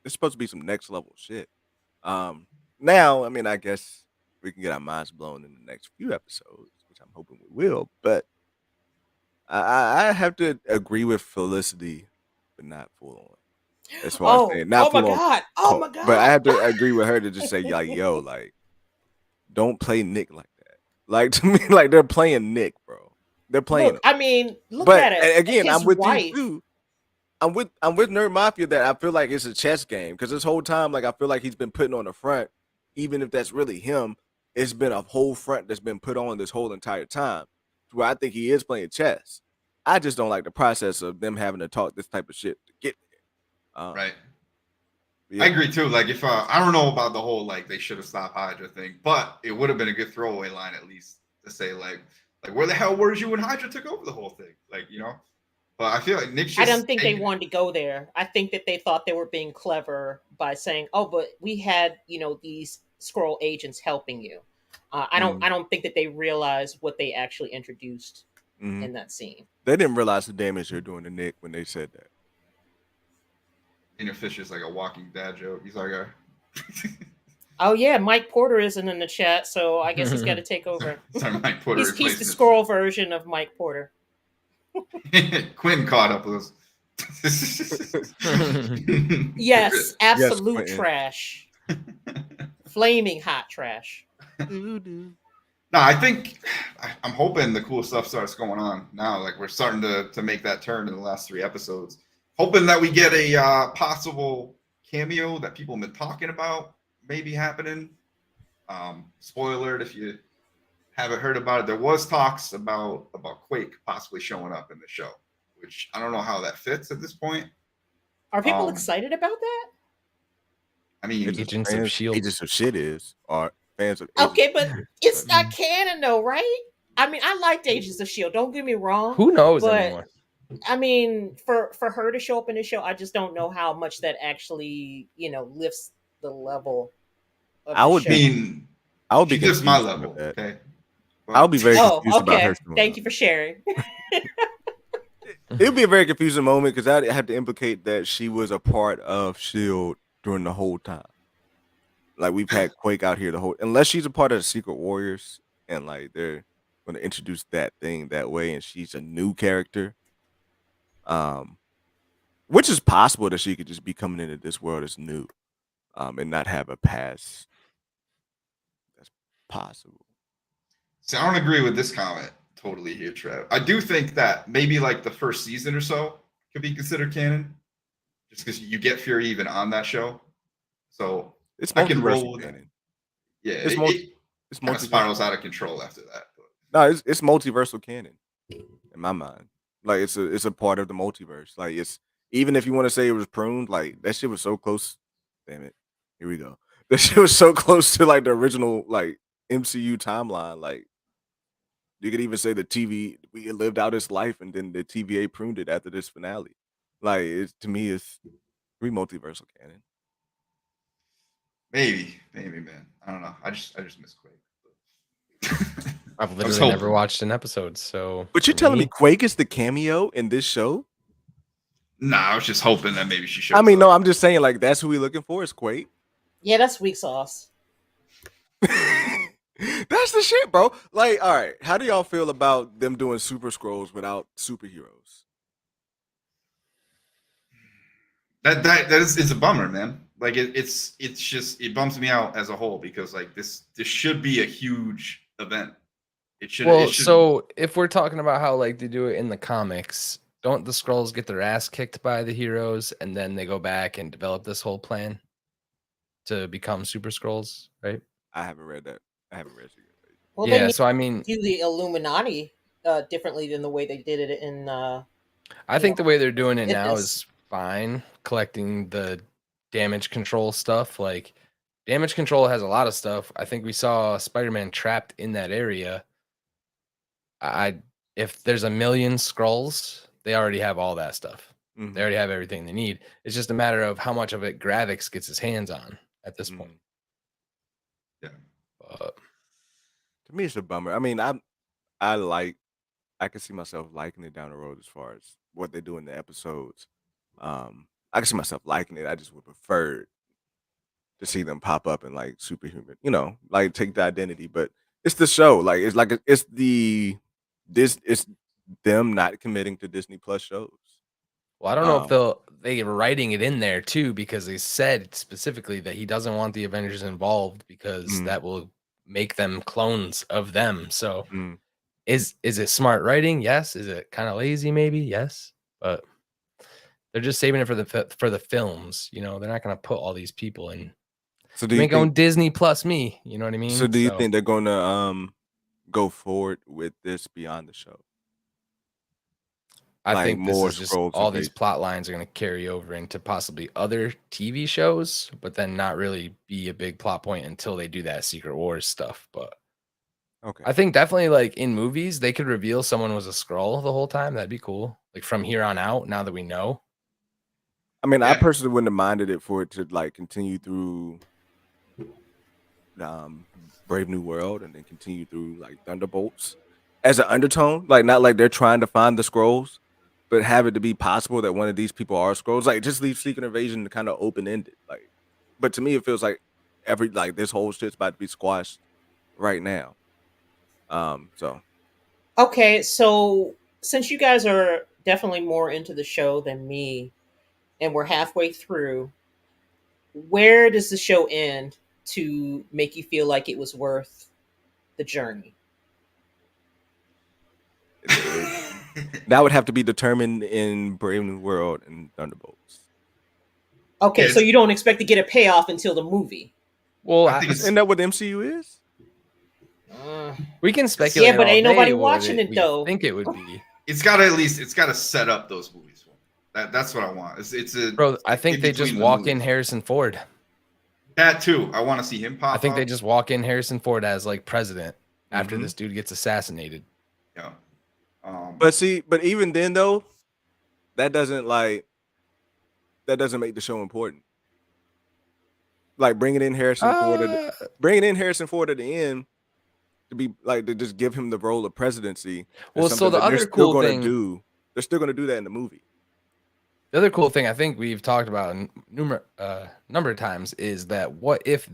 some next level shit. Now, I mean, I guess we can get our minds blown in the next few episodes, which I'm hoping we will. But I have to agree with Felicity, but not full on. As far as saying not oh my full on. god! Oh my god! But I have to agree with her to just say, like, yo, like, don't play Nick like that. Like to me, like they're playing Nick, bro. They're playing. Look, I mean, look but at it. Again, His I'm with wife. you too. I'm with Nerd Mafia that I feel like it's a chess game because this whole time, like I feel like he's been putting on the front, even if that's really him. It's been a whole front that's been put on this whole entire time, to where I think he is playing chess. I just don't like the process of them having to talk this type of shit to get there. Right. Yeah. I agree too. Like if I don't know about the whole like they should have stopped Hydra thing, but it would have been a good throwaway line at least to say like where the hell were you when Hydra took over the whole thing? Like, But I feel like Nick's I don't think they wanted to go there. I think that they thought they were being clever by saying, "Oh, but we had, these Skrull agents helping you." I don't think that they realized what they actually introduced in that scene. They didn't realize the damage they're doing to Nick when they said that. Inner Fisher's like a walking dad joke. He's like a Oh yeah, Mike Porter isn't in the chat, so I guess he's got to take over. Sorry, Mike Porter. He's the Skrull version of Mike Porter. Quentin caught up with us. Yes, absolute Yes, trash. Flaming hot trash. No, I think I'm hoping the cool stuff starts going on now. Like we're starting to make that turn in the last 3 episodes. Hoping that we get a possible cameo that people have been talking about maybe happening. Spoiler alert if you haven't heard about it. There was talks about Quake possibly showing up in the show, which I don't know how that fits at this point. Are people Um, excited about that? I mean, Agents of S.H.I.E.L.D. Agents of shit are fans of Agents Okay, of but Shit, it's but not canon though, right? I mean, I liked Agents of Shield. Don't get me wrong, Who knows but anymore? I mean, for her to show up in the show, I just don't know how much that actually, lifts the level of I the would show. I be mean, I would be she's just my confused about level. that. Okay. I would be very Oh, confused about her okay. showing Thank up. you for sharing. It would be a very confusing moment because I'd have to implicate that she was a part of Shield during the whole time. Like we've had Quake out here the whole, unless she's a part of the Secret Warriors and like they're going to introduce that thing that way, and she's a new character. Which is possible that she could just be coming into this world as new, and not have a past. That's possible. See, I don't agree with this comment totally here, Trev. I do think that maybe like the first season or so could be considered canon, just because you get Fury even on that show. So It's I can multiversal roll with that. canon. Yeah, It's it's kind of multiversal. spirals out of control after that. No, it's multiversal canon in my mind. Like it's a part of the multiverse. Like it's even if you want to say it was pruned, like that shit was so close. Damn it, here we go. That shit was so close to like the original like MCU timeline. Like you could even say the TV we lived out its life, and then the TVA pruned it after this finale. Like to me, it's multiversal canon. Maybe, man. I don't know. I just miss Quake. I've I was literally never hoping. watched an episode, so. But you're for telling me me, Quake is the cameo in this show? Nah, I was just hoping that maybe she shows I mean, up. no, I'm just saying like that's who we looking for is Quake. Yeah, that's weak sauce. That's the shit, bro. Like, all right, how do y'all feel about them doing Super Scrolls without superheroes? That is it's a bummer, man. Like it's just it bums me out as a whole because like this should be a huge event. It should. well, It should. so if we're talking about how like they do it in the comics, don't the Skrulls get their ass kicked by the heroes, and then they go back and develop this whole plan to become Super Skrulls, right? I haven't read that. I haven't read Secret Invasion. Well, Yeah, they need so I to mean, do the Illuminati differently than the way they did it in. I think the way they're doing it it now is- is fine, collecting the damage control stuff. Like, damage control has a lot of stuff. I think we saw Spider-Man trapped in that area. If there's a million Skrulls, they already have all that stuff. Mhm. They already have everything they need. It's just a matter of how much of it Gravix gets his hands on at this point. Yeah. To me, it's a bummer. I mean, I can see myself liking it down the road as far as what they do in the episodes. I can see myself liking it. I just would prefer to see them pop up in like superhuman, like take the identity. But it's the show. Like it's them not committing to Disney Plus shows. Well, I don't know if they were writing it in there too, because they said specifically that he doesn't want the Avengers involved because that will make them clones of them. So is it smart writing? Yes. Is it kind of lazy? Maybe yes. But they're just saving it for the films. They're not going to put all these people in. So do you Make think own Disney plus me? You know what I mean? So do you think they're going to go forward with this beyond the show? I Like think this more is just Skrulls all these invasion? plot lines are going to carry over into possibly other TV shows, but then not really be a big plot point until they do that Secret Wars stuff. But Okay. I think definitely like in movies, they could reveal someone was a Skrull the whole time. That'd be cool. Like from here on out, now that we know. I mean, I personally wouldn't have minded it for it to like continue through Brave New World and then continue through like Thunderbolts as an undertone, like not like they're trying to find the scrolls, but have it to be possible that one of these people are scrolls. Like just leave Secret Invasion kind of open ended. Like, but to me, it feels like this whole shit's about to be squashed right now. So Okay, so since you guys are definitely more into the show than me, and we're halfway through, where does the show end to make you feel like it was worth the journey? that would have to be determined in Brave New World and Thunderbolts. Okay, Yeah, so you don't expect to get a payoff until the movie. Well, I think it's Isn't that what the MCU is? we can speculate. but all ain't day nobody what watching it, we though. think it would be. it's got to at least set up those movies. That's what I want. It's a Bro, I think in they just between the walk movies. in Harrison Ford. That too. I want to see him pop. I think they up. just walk in Harrison Ford as like president after Mhm. this dude gets assassinated. Yeah. But even then though, that doesn't make the show important. Like bringing in Harrison Ford at the end to be like to just give him the role of presidency. Well, so the other cool thing, they're still gonna do that in the movie. the other cool thing I think we've talked about a number of times is that what if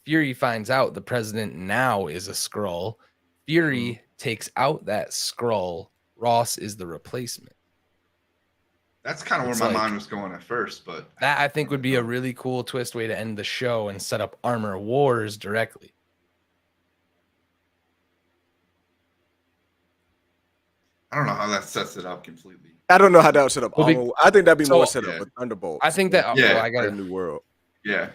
Fury finds out the president now is a Skrull? Fury takes out that Skrull. Ross is the replacement. That's kind of where my mind was going at first, but that I think would be a really cool twist way to end the show and set up Armor Wars directly. I don't know how that sets it up completely. I don't know how that would set up. I think that'd be more set up with Thunderbolt. I think that I got a new world. Yeah.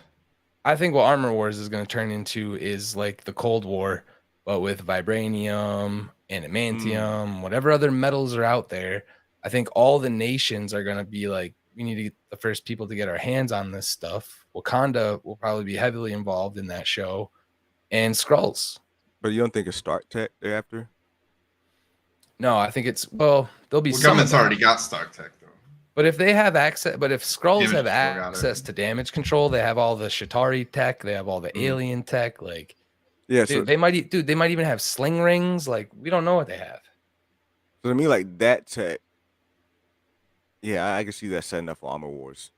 I think what Armor Wars is going to turn into is like the Cold War, but with vibranium, adamantium, whatever other metals are out there. I think all the nations are going to be like, we need to get the first people to get our hands on this stuff. Wakanda will probably be heavily involved in that show, and Skrulls. But you don't think it's Stark Tech thereafter? No, I think there'll be some. Government's already got Stark Tech though. But if they have access, but if Skrulls have access to damage control, they have all the Shatari tech, they have all the alien tech. Like, yeah, dude, they might even have sling rings. Like, we don't know what they have. So to me, like that tech. Yeah, I can see that setting up for Armor Wars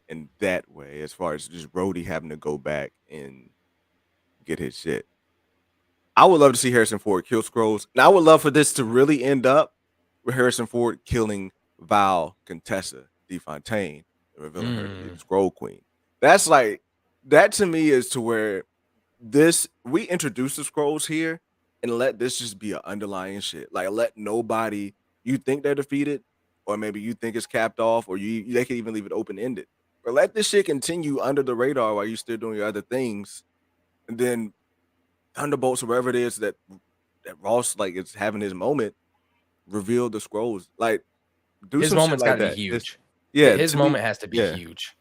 in that way, as far as just Rhodey having to go back and get his shit. I would love to see Harrison Ford kill Skrulls. And I would love for this to really end up with Harrison Ford killing Val Contessa DeFontaine and revealing her to be the Skrull Queen. That's like, that to me is to where we introduce the Skrulls here and let this just be an underlying shit. Like, let nobody, you think they're defeated, or maybe you think it's capped off, or they can even leave it open-ended. But let this shit continue under the radar while you're still doing your other things. And then Thunderbolts, or wherever it is that Ross like is having his moment, reveal the Skrulls. Like, do his some moment's shit like gotta that. be huge. His moment has to be huge.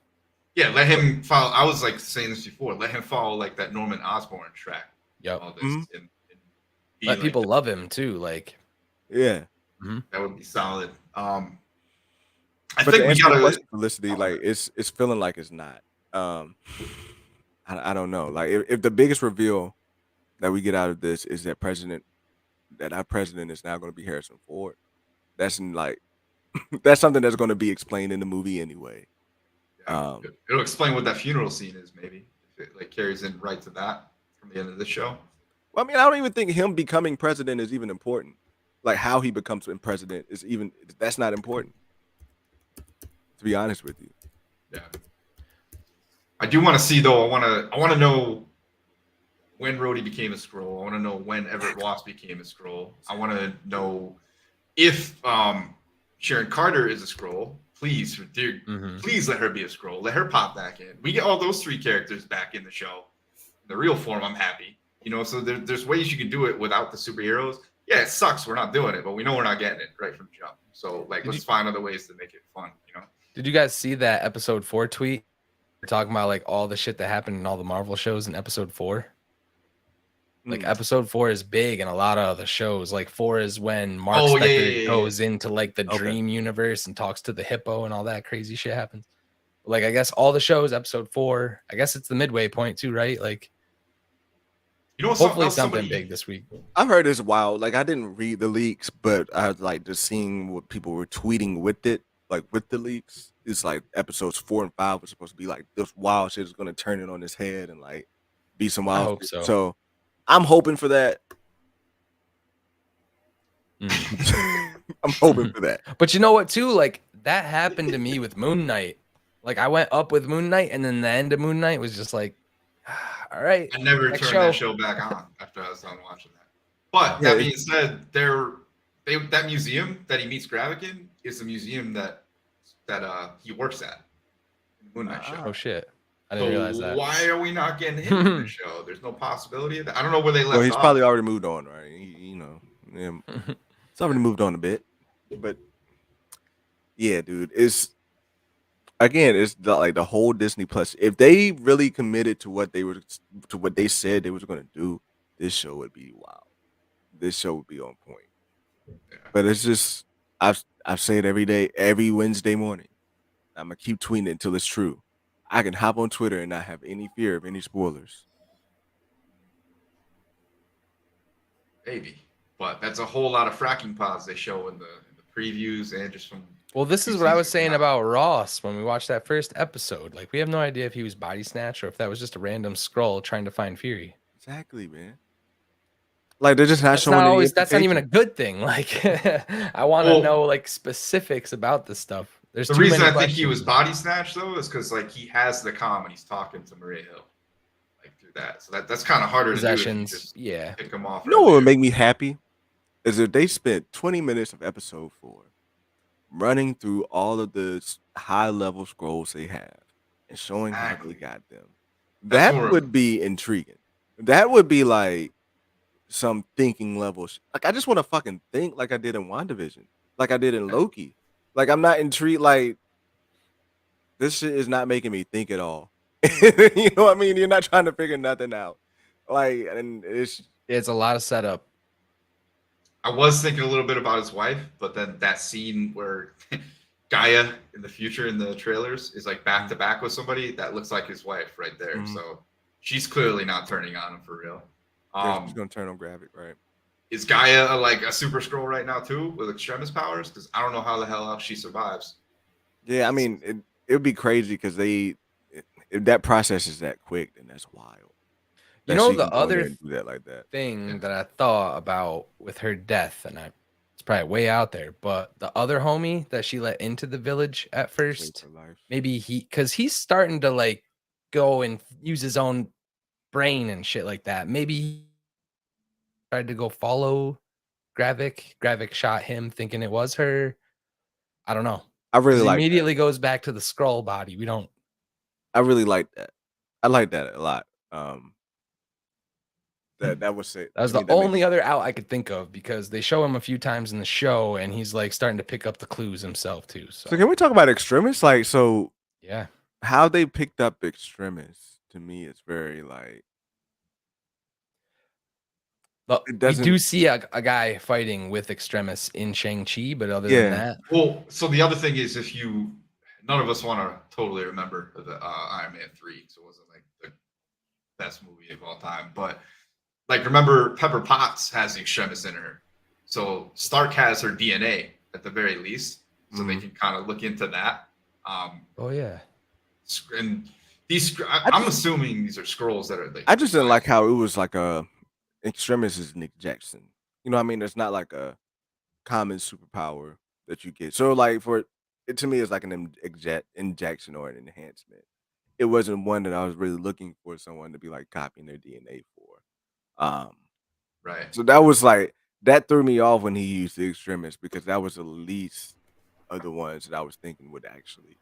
Yeah, let him follow. I was like saying this before. Let him follow like that Norman Osborn track. Yep. All this and Let people love him too. Like, yeah, that would be solid. I but think we gotta Felicity. Like, it's feeling like it's not. I don't know. Like, if the biggest reveal that we get out of this is that our president is now going to be Harrison Ford, that's like that's something that's going to be explained in the movie anyway. It'll explain what that funeral scene is, maybe if it like carries in right to that from the end of the show. Well, I mean, I don't even think him becoming president is even important. Like, how he becomes president that's not important. To be honest with you. Yeah. I do want to see though. I want to know when Rhodey became a Skrull. I want to know when Everett Ross became a Skrull. I want to know if Sharon Carter is a Skrull. Please, dude, please let her be a Skrull. Let her pop back in. We get all those three characters back in the show. In the real form, I'm happy. You know, so there's ways you can do it without the superheroes. Yeah, it sucks. We're not doing it, but we know we're not getting it right from jump. So like, let's find other ways to make it fun. You know. Did you guys see that episode 4 tweet? We're talking about like all the shit that happened in all the Marvel shows in episode 4. Like episode 4 is big in a lot of the shows. Like 4 is when Mark Spector goes into like the dream universe and talks to the hippo and all that crazy shit happens. Like, I guess all the shows, episode 4, I guess it's the midway point too, right? Like, you know, hopefully something big this week. I've heard it's wild. Like, I didn't read the leaks, but I was like just seeing what people were tweeting with it, like with the leaks. It's like episodes 4 and 5 were supposed to be like this wild shit is going to turn it on his head and like be some wild. I hope so. So I'm hoping for that. I'm hoping for that. But you know what, too? Like, that happened to me with Moon Knight. Like, I went up with Moon Knight, and then the end of Moon Knight was just like, all right. I never turned that show back on after I was done watching that. But that being said, that museum that he meets Gravik in is the museum that he works at. Moon Knight show. Oh shit! I didn't realize that. Why are we not getting him in the show? There's no possibility of that. I don't know where they left Well, he's off. probably already moved on, right? It's already moved on a bit, but yeah, dude, it's like the whole Disney Plus. If they really committed to what they said they was going to do, this show would be wild. This show would be on point. Yeah. But it's just I say it every day, every Wednesday morning. I'm gonna keep tweeting it until it's true. I can hop on Twitter and not have any fear of any spoilers. Maybe, but that's a whole lot of fracking pods they show in the previews and just from. Well, this is what I was saying about Ross when we watched that first episode. Like, we have no idea if he was body snatched or if that was just a random scroll trying to find Fury. Exactly, man. Like, they're just not showing any always. That's not even a implication. good thing. Like, I want to know like specifics about this stuff. There's The too reason many I think he was questions. body snatched though is because like he has the comm and he's talking to Maria Hill, like through that. So that's kind of harder to do if you Possessions. just Yeah. pick him off. You know what would make me happy is if they spent 20 minutes of episode 4 running through all of the high level scrolls they have and showing how they got them. That's That more- would be intriguing. That would be like some thinking level. Like, I just want to fucking think like I did in WandaVision, like I did in Loki. Like, I'm not intrigued. Like, this shit is not making me think at all. You know what I mean? You're not trying to figure nothing out. Like, and it's a lot of setup. I was thinking a little bit about his wife, but then that scene where Gaia in the future in the trailers is like back to back with somebody that looks like his wife right there. Mhm. So she's clearly not turning on him for real. she's gonna turn on Gravik, right? Is Gaia like a super scroll right now too with extremis powers? Because I don't know how the hell else she survives. Yeah, I mean, it would be crazy because if that process is that quick, then that's wild. You That know, she the can go in there other and do that like that. thing that I thought about with her death, and it's probably way out there, but the other homie that she let into the village at first, her life. maybe because he's starting to like go and use his own brain and shit like that. Maybe he tried to go follow Gravik. Gravik shot him thinking it was her. I don't know. I really 'Cause like immediately goes back to the scroll body. We don't. I really like that. I like that a lot. That was it. That was to me, the that makes only other out I could think of because they show him a few times in the show and he's like starting to pick up the clues himself too. So, So can we talk about Extremis? Like, so yeah, how they picked up Extremis to me is very like but it we doesn't. do see a guy fighting with Extremis in Shang-Chi, but other Yeah. than that, Well, so the other thing is none of us want to totally remember the Iron Man 3, so it wasn't like the best movie of all time. But like, remember Pepper Potts has the extremis in her, so Stark has her DNA at the very least, so they can kind of look into that. oh yeah, And these, I'm assuming these are scrolls that are. Like, I just didn't like how it was like Extremis is Nick Jackson. You know what I mean? It's not like a common superpower that you get. So like to me, it's like an injection or an enhancement. It wasn't one that I was really looking for someone to be like copying their DNA for. Right. So that was like that threw me off when he used the Extremis because that was the least of the ones that I was thinking would actually.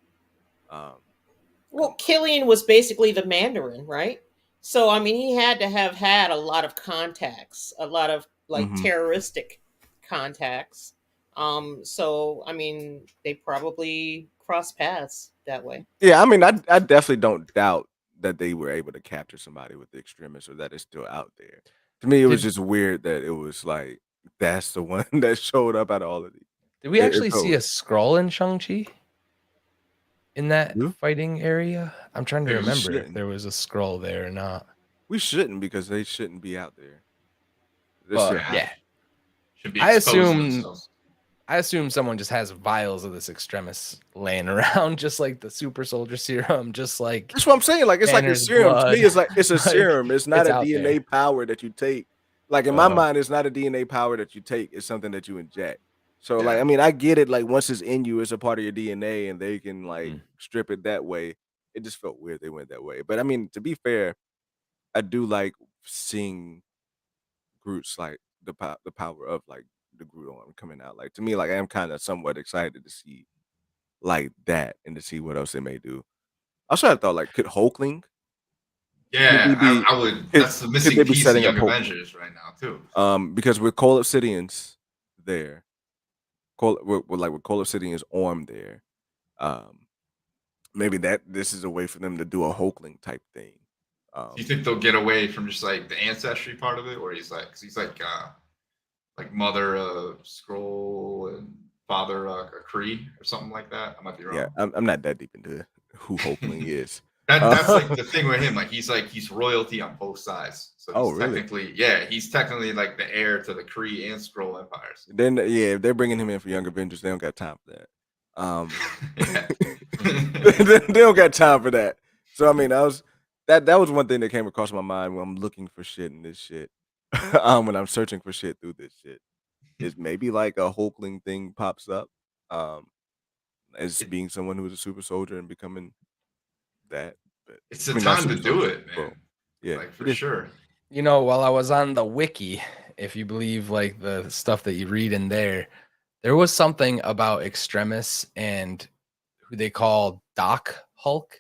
Well, Killian was basically the Mandarin, right? So I mean, he had to have had a lot of contacts, a lot of like terroristic contacts. So I mean, they probably crossed paths that way. Yeah, I mean, I definitely don't doubt that they were able to capture somebody with the Extremis or that it's still out there. To me, it was just weird that it was like that's the one that showed up out of all of these. did we actually see a scroll in Shang-Chi? In that fighting area, I'm trying to Yeah, we remember if shouldn't. there was a scroll there or not. We shouldn't because they shouldn't be out there. But yeah, Should be I exposing assume themselves. someone just has vials of this Extremis laying around, just like the super soldier serum, just like That's what I'm saying. Like it's like a Banner's serum. To me, blood. it's like it's a Like, serum. It's not it's a out DNA there. power that you take. Like in my mind, it's not a DNA power that you take. It's something that you inject. So like, I mean, I get it. Like once it's in you, it's a part of your DNA, and they can like strip it that way. It just felt weird they went that way. But I mean, to be fair, I do like seeing Groot's like the power of like the Groot arm coming out. Like to me, like I am kind of somewhat excited to see like that and to see what else they may do. also I thought like could Hulkling Yeah, be I would. could, That's the could missing they be piece of setting up Young Hulkling? Avengers right now too. Because with Cole Obsidian's there, with Cole Obsidian's arm there, um, maybe this is a way for them to do a Hulkling type thing. Do you think they'll get away from just like the ancestry part of it, or he's like mother Skrull and father a Kree or something like that? I might be wrong. Yeah, I'm not that deep into who Hulkling is. That's like the thing with him. Like he's royalty on both sides. So Oh, really? He's technically like the heir to the Kree and Skrull empires. Then if they're bringing him in for Young Avengers, they don't got time for that. They don't got time for that. So I mean, that was one thing that came across my mind when I'm looking for shit in this shit. When I'm searching for shit through this shit, is maybe like a Hulkling thing pops up, as being someone who's a super soldier and becoming that. But, It's the not time to super do soldier, it, man. bro. Yeah, Like for sure. You know, while I was on the wiki, if you believe like the stuff that you read in there was something about Extremis and who they call Doc Hulk.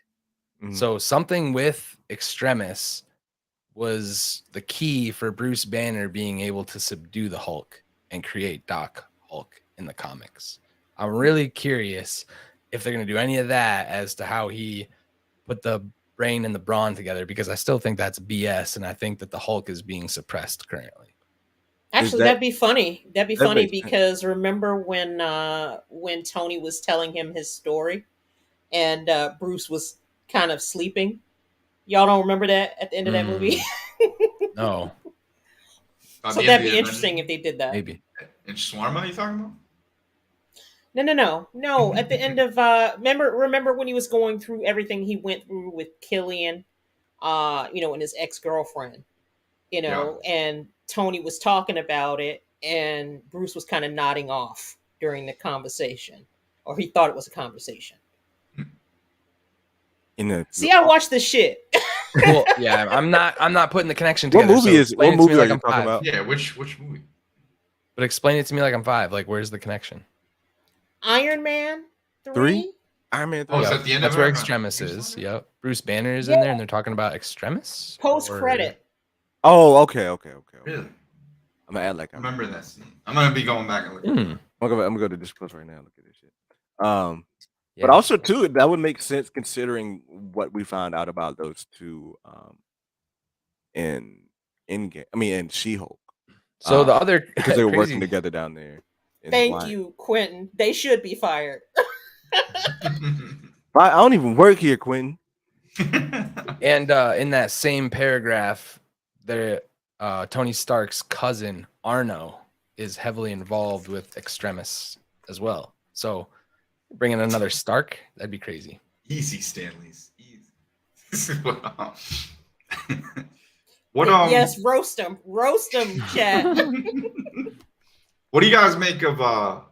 Mhm. So something with Extremis was the key for Bruce Banner being able to subdue the Hulk and create Doc Hulk in the comics. I'm really curious if they're going to do any of that as to how he put the brain and the brawn together, because I still think that's BS, and I think that the Hulk is being suppressed currently. Actually, that- that'd be funny. That'd be that funny makes sense. because remember when Tony was telling him his story, and Bruce was kind of sleeping. Y'all don't remember that at the end of that movie? No, So that'd be interesting if they did that. maybe. In Shawarma, you talking about? No. At the end of remember when he was going through everything he went through with Killian, and his ex-girlfriend, and Tony was talking about it, and Bruce was kind of nodding off during the conversation, or he thought it was a conversation. See, I watched this shit. Well, yeah, I'm not putting the connection What together. movie so what explain it to me movie are like you I'm talking 5. about? Yeah, which movie? But explain it to me like I'm 5. Like, where's the connection? Iron Man 3? Iron Man 3. Oh, it's at the end That's of where Iron Man. Extremis is. Yep. Bruce Banner is in there, and they're talking about Extremis. Post Or- credit. Oh, okay. Really? I'm gonna add like I remember that scene. I'm gonna be going back and looking. Hmm. I'm gonna go to Disney Plus right now and look at this shit. Yeah. But also too, that would make sense considering what we found out about those two in Endgame. I mean, in She-Hulk. So the other because they were working crazy- together down there. in Thank Hawaii. you, Quentin. They should be fired. I don't even work here, Quentin. And in that same paragraph, there Tony Stark's cousin Arno is heavily involved with Extremis as well. So bringing another Stark, that'd be crazy. Easy, Stanley's. Easy. What Yes, roast them, chat. What do you guys make of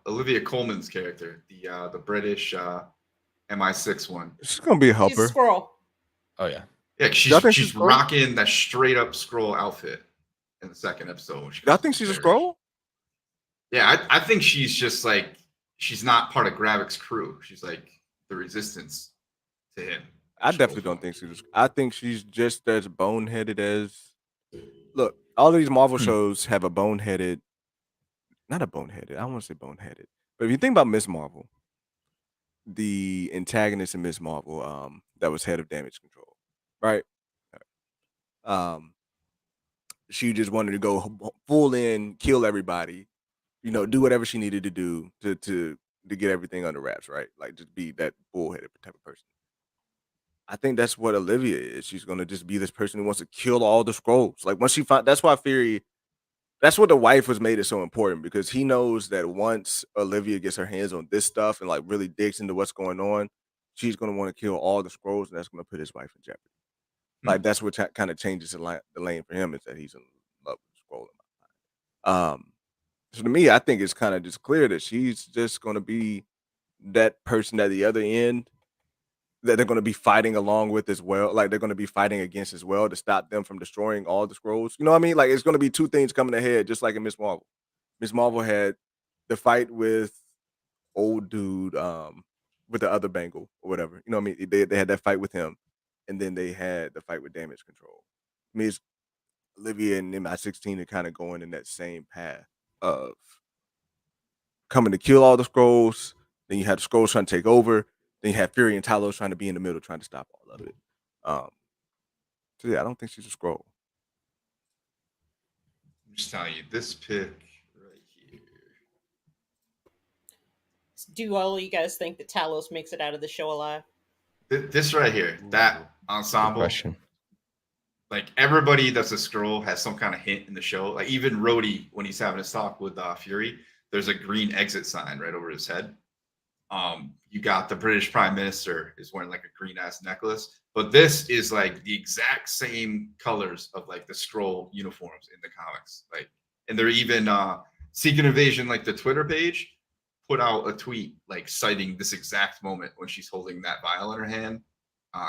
Olivia Colman's character, the British MI6 one? She's gonna be a She's a helper. squirrel. Oh yeah. Yeah, Y'all think she's she's a Skrull? rocking that straight up scroll outfit in the second episode. Y'all think she's a Skrull? Yeah, I think she's just like she's not part of Gravik's crew. She's like the resistance to him. I definitely don't think she's. I think she's just as boneheaded as. Look, all these Marvel shows have a boneheaded. Not a boneheaded. I don't want to say boneheaded, but if you think about Miss Marvel, the antagonist in Miss Marvel, that was head of Damage Control, right? She just wanted to go full in, kill everybody, do whatever she needed to do to get everything under wraps, right? Like just be that bullheaded type of person. I think that's what Olivia is. She's gonna just be this person who wants to kill all the Skrulls. Like once she find, that's why Fury. That's what the wife was made it so important because he knows that once Olivia gets her hands on this stuff and like really digs into what's going on, she's gonna want to kill all the Skrulls, and that's gonna put his wife in jeopardy. Like that's what kind of changes the lane for him is that he's in love with the Skrull. So to me, I think it's kind of just clear that she's just gonna be that person at the other end that they're going to be fighting along with as well. Like they're going to be fighting against as well to stop them from destroying all the Skrulls. You know what I mean? Like it's going to be two things coming ahead, just like in Miss Marvel. Miss Marvel had the fight with old dude, with the other Bengal or whatever. You know what I mean? They had that fight with him, and then they had the fight with Damage Control. I mean, it's Olivia and MI16 are kind of going in that same path of coming to kill all the Skrulls. Then you have the Skrulls trying to take over. Then you have Fury and Talos trying to be in the middle, trying to stop all of it. So yeah, I don't think she's a Skrull. I'm just telling you, this pick right here. Do all of you guys think that Talos makes it out of the show alive? This right here, that ensemble. Question. Like everybody that's a Skrull has some kind of hint in the show. Like even Rhodey, when he's having his talk with Fury, there's a green exit sign right over his head. You got the British Prime Minister is wearing like a green ass necklace, but this is like the exact same colors of like the Skrull uniforms in the comics. Like, and they're even Secret Invasion, like the Twitter page, put out a tweet like citing this exact moment when she's holding that vial in her hand.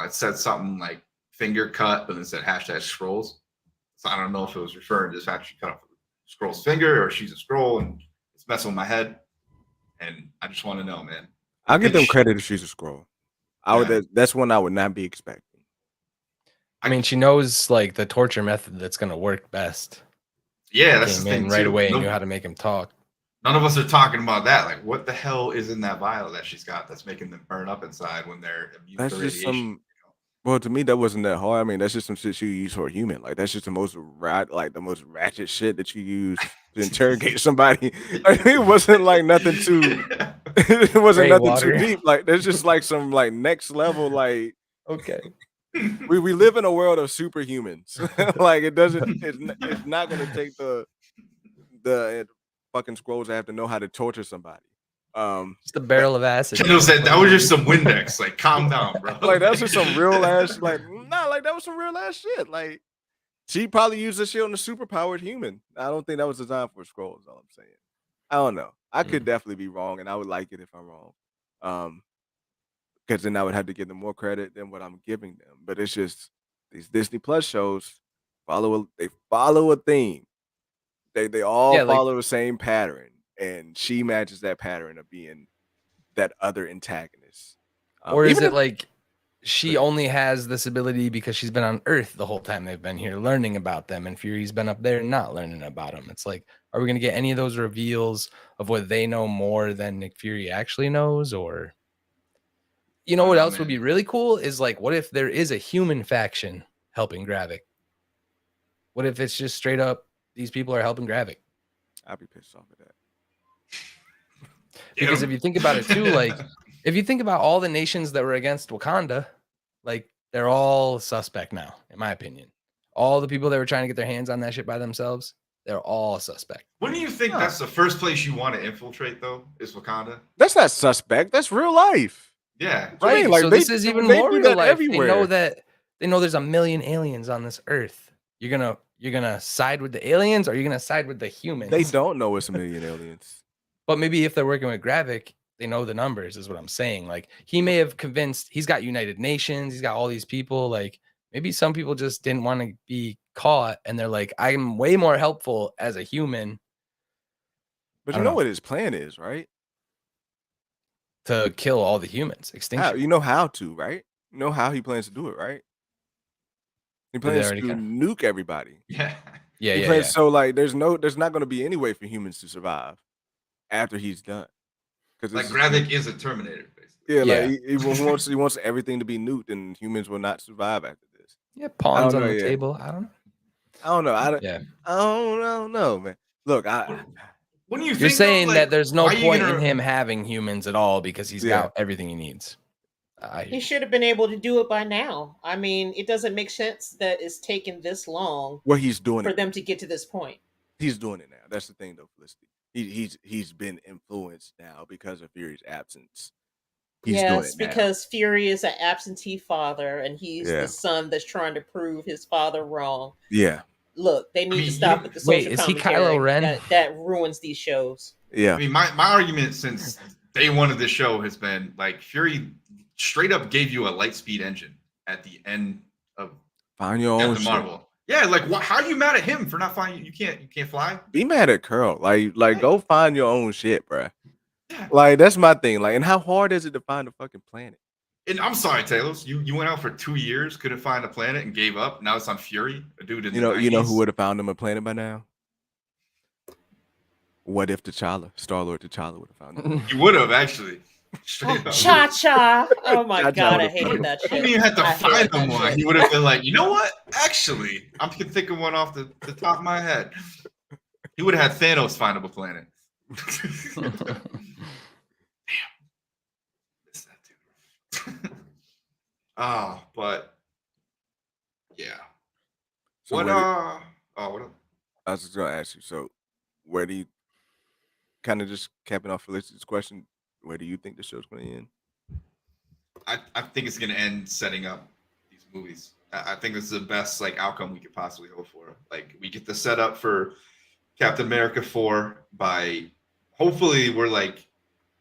It said something like finger cut, but then said hashtag Skrulls. So I don't know if it was referring to the fact she cut off Skrull's finger or she's a Skrull, and it's messing with my head. And I just want to know, man. I'll give them credit if she's a Skrull. That's one I would not be expecting. I mean, she knows like the torture method that's gonna work best. Yeah, that's the Came in thing right too. away and knew how to make him talk. None of us are talking about that. Like, what the hell is in that vial that she's got that's making them burn up inside when they're immune That's to just radiation? Well, to me, that wasn't that hard. I mean, that's just some shit you use for a human. Like, that's just the most ratchet shit that you use to interrogate somebody. Like, it wasn't like nothing too. It wasn't Gray nothing water. too deep. Like, there's just like some like next level. Like, Okay. we live in a world of superhumans. Like, it doesn't. It's not gonna take the fucking Skrulls that have to know how to torture somebody. Just a barrel of acid. Kendall said that was just some Windex. Like, calm down, bro. Like, that's just some real ass. Like, nah, like that was some real ass shit. Like, she probably used this shit on a superpowered human. I don't think that was designed for Skrulls. Is all I'm saying. I don't know. I could definitely be wrong, and I would like it if I'm wrong. Because then I would have to give them more credit than what I'm giving them. But it's just these Disney Plus shows follow a theme. They all follow the same pattern, and she matches that pattern of being that other antagonist. Or is it like she only has this ability because she's been on Earth the whole time they've been here learning about them, and Fury's been up there not learning about them? It's like, are we going to get any of those reveals of what they know more than Nick Fury actually knows? Or, you know what else would be really cool is like, what if there is a human faction helping Gravik? What if it's just straight up these people are helping Gravik? I'd be pissed off at that. Because if you think about it too, like if you think about all the nations that were against Wakanda, like they're all suspect now, in my opinion. All the people that were trying to get their hands on that shit by themselves, they're all suspect. Wouldn't you think that's the first place you want to infiltrate, though, is Wakanda? That's not suspect. That's real life. Yeah. Right. Like, so this is even more do real that life. everywhere. They know there's a million aliens on this earth. You're gonna side with the aliens, or you're gonna side with the humans? They don't know it's a million aliens. But maybe if they're working with Gravik, they know the numbers, is what I'm saying. Like, he may have convinced, he's got United Nations, he's got all these people. Like, maybe some people just didn't want to be caught, and they're like, I'm way more helpful as a human. But you know what his plan is, right? To kill all the humans. Extinction. You know how to, right? You know how he plans to do it, right? He plans to nuke everybody. Yeah. Yeah. So like, there's not going to be any way for humans to survive after he's done. Because like Gravik is a Terminator, basically. Yeah, like he wants everything to be nuked, and humans will not survive after this. Yeah, pawns on the table. I don't know. I don't know, man. Look, When you're saying that there's no point in him having humans at all because he's got everything he needs. He should have been able to do it by now. I mean, it doesn't make sense that it's taken this long. Well, he's doing for it. them to get to this point. He's doing it now. That's the thing, though, Felicity. He's been influenced now because of Fury's absence. He's doing it now. Because Fury is an absentee father, and he's the son that's trying to prove his father wrong. Yeah. Look, they need to stop with the social Wait, is he commentary Kylo Ren? that ruins these shows. Yeah. I mean, my argument since day one of the show has been like Fury straight up gave you a light speed engine at the end of Find your own shit. Marvel. Yeah, like how are you mad at him for not finding you can't fly? Be mad at Curl. Like go find your own shit, bruh. Like that's my thing. Like, and how hard is it to find a fucking planet? And I'm sorry, Taylor. You went out for 2 years, couldn't find a planet, and gave up. Now it's on Fury, a dude in the You know who 90s. would have found him a planet by now? What if Star-Lord T'Challa would have found him? You would have actually. Straight up. Cha cha! Oh my Cha-Cha god, I would've hated found that You shit. didn't even have to I find hated him that one. shit. He would have been like, you know what? Actually, I'm thinking one off the top of my head. He would have had Thanos find him a planet. Damn. Miss that dude. Oh, but yeah. So What where do- what I was just gonna ask you. So, where do you kind of just capping off Felicity's question? Where do you think the show's going to end? I think it's gonna end setting up these movies. I think this is the best like outcome we could possibly hope for. Like we get the setup for Captain America 4 by hopefully we're like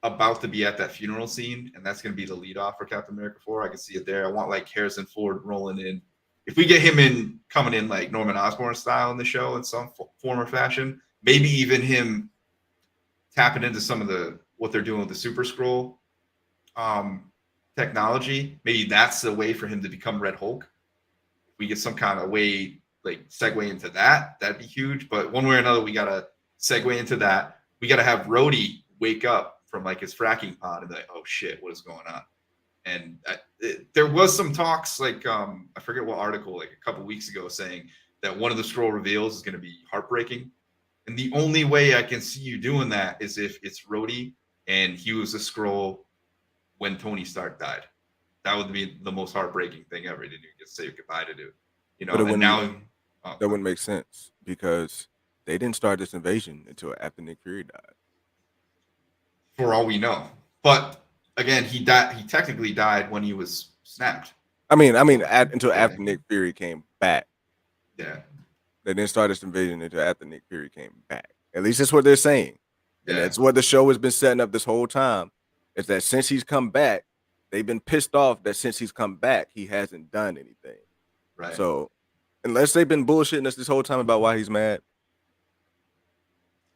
about to be at that funeral scene, and that's gonna be the lead off for Captain America 4. I can see it there. I want like Harrison Ford rolling in. If we get him in coming in like Norman Osborn style in the show in some form or fashion, maybe even him tapping into some of the what they're doing with the Super Scroll technology, maybe that's the way for him to become Red Hulk. If we get some kind of way, like segue into that, that'd be huge. But one way or another, we gotta segue into that. We gotta have Rhodey wake up from like his fracking pod and be like, oh shit, what is going on? And there was some talks, like I forget what article, like a couple weeks ago, saying that one of the scroll reveals is going to be heartbreaking. And the only way I can see you doing that is if it's Rhodey and he was a scroll when Tony Stark died. That would be the most heartbreaking thing ever. Didn't even get to say goodbye to do, you know. But it And wouldn't, now that wouldn't make sense because they didn't start this invasion until after Nick Fury died. for all we know, but again, he died. He technically died when he was snapped. Until after Yeah. Nick Fury came back. Yeah. They didn't start this invasion until after Nick Fury came back. At least that's what they're saying. And Yeah. that's what the show has been setting up this whole time. Is that since he's come back, they've been pissed off that since he's come back, he hasn't done anything. Right. So unless they've been bullshitting us this whole time about why he's mad,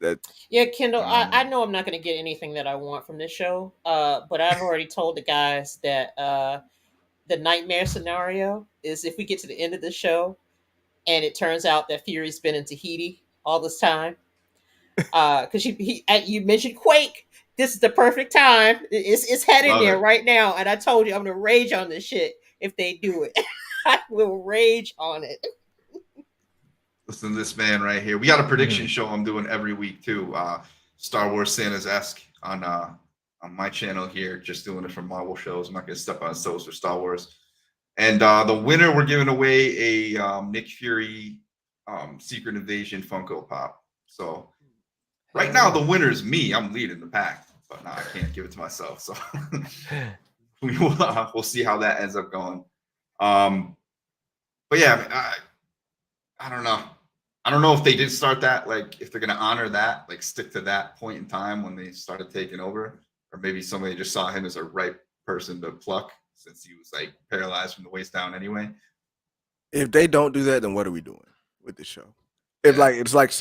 that Yeah, Kendall, I know I'm not going to get anything that I want from this show, but I've already told the guys that the nightmare scenario is if we get to the end of the show and it turns out that Fury's been in Tahiti all this time, because you mentioned Quake. This is the perfect time. It's heading Love there it. right now, and I told you I'm gonna rage on this shit if they do it. I will rage on it. Listen to this man right here. We got a prediction show I'm doing every week too. Star Wars Santa's-esque on my channel here. Just doing it for Marvel shows. I'm not gonna step on toes for Star Wars. And the winner, we're giving away a Nick Fury Secret Invasion Funko Pop. So right now the winner is me. I'm leading the pack, but no, I can't give it to myself. So we'll see how that ends up going. But yeah, I don't know. I don't know if they did start that, like if they're gonna honor that, like stick to that point in time when they started taking over, or maybe somebody just saw him as a right person to pluck since he was like paralyzed from the waist down anyway. if they don't do that, then what are we doing with this show? If Yeah. it's like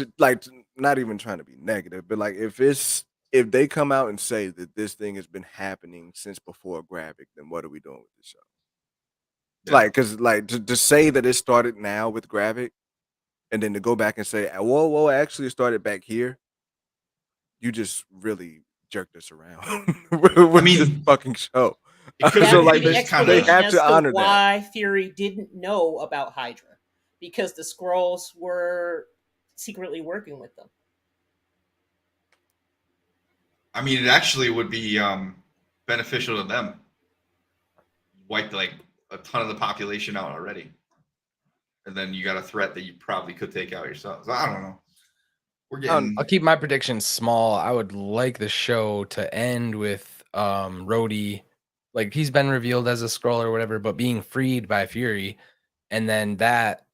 not even trying to be negative, but like if if they come out and say that this thing has been happening since before Gravik, then what are we doing with this show? Yeah. Like, because like to say that it started now with Gravik, and then to go back and say, whoa, actually it started back here. You just really jerked us around with this fucking show. It could So be like the just kinda- they explanation have as to honor that. why Fury didn't know about Hydra because the Skrulls were secretly working with them. I mean, it actually would be beneficial to them. Wiped like a ton of the population out already, and then you got a threat that you probably could take out yourselves. I don't know. We're getting. I'll keep my predictions small. I would like the show to end with Rhodey, like he's been revealed as a Skrull or whatever, but being freed by Fury, and then that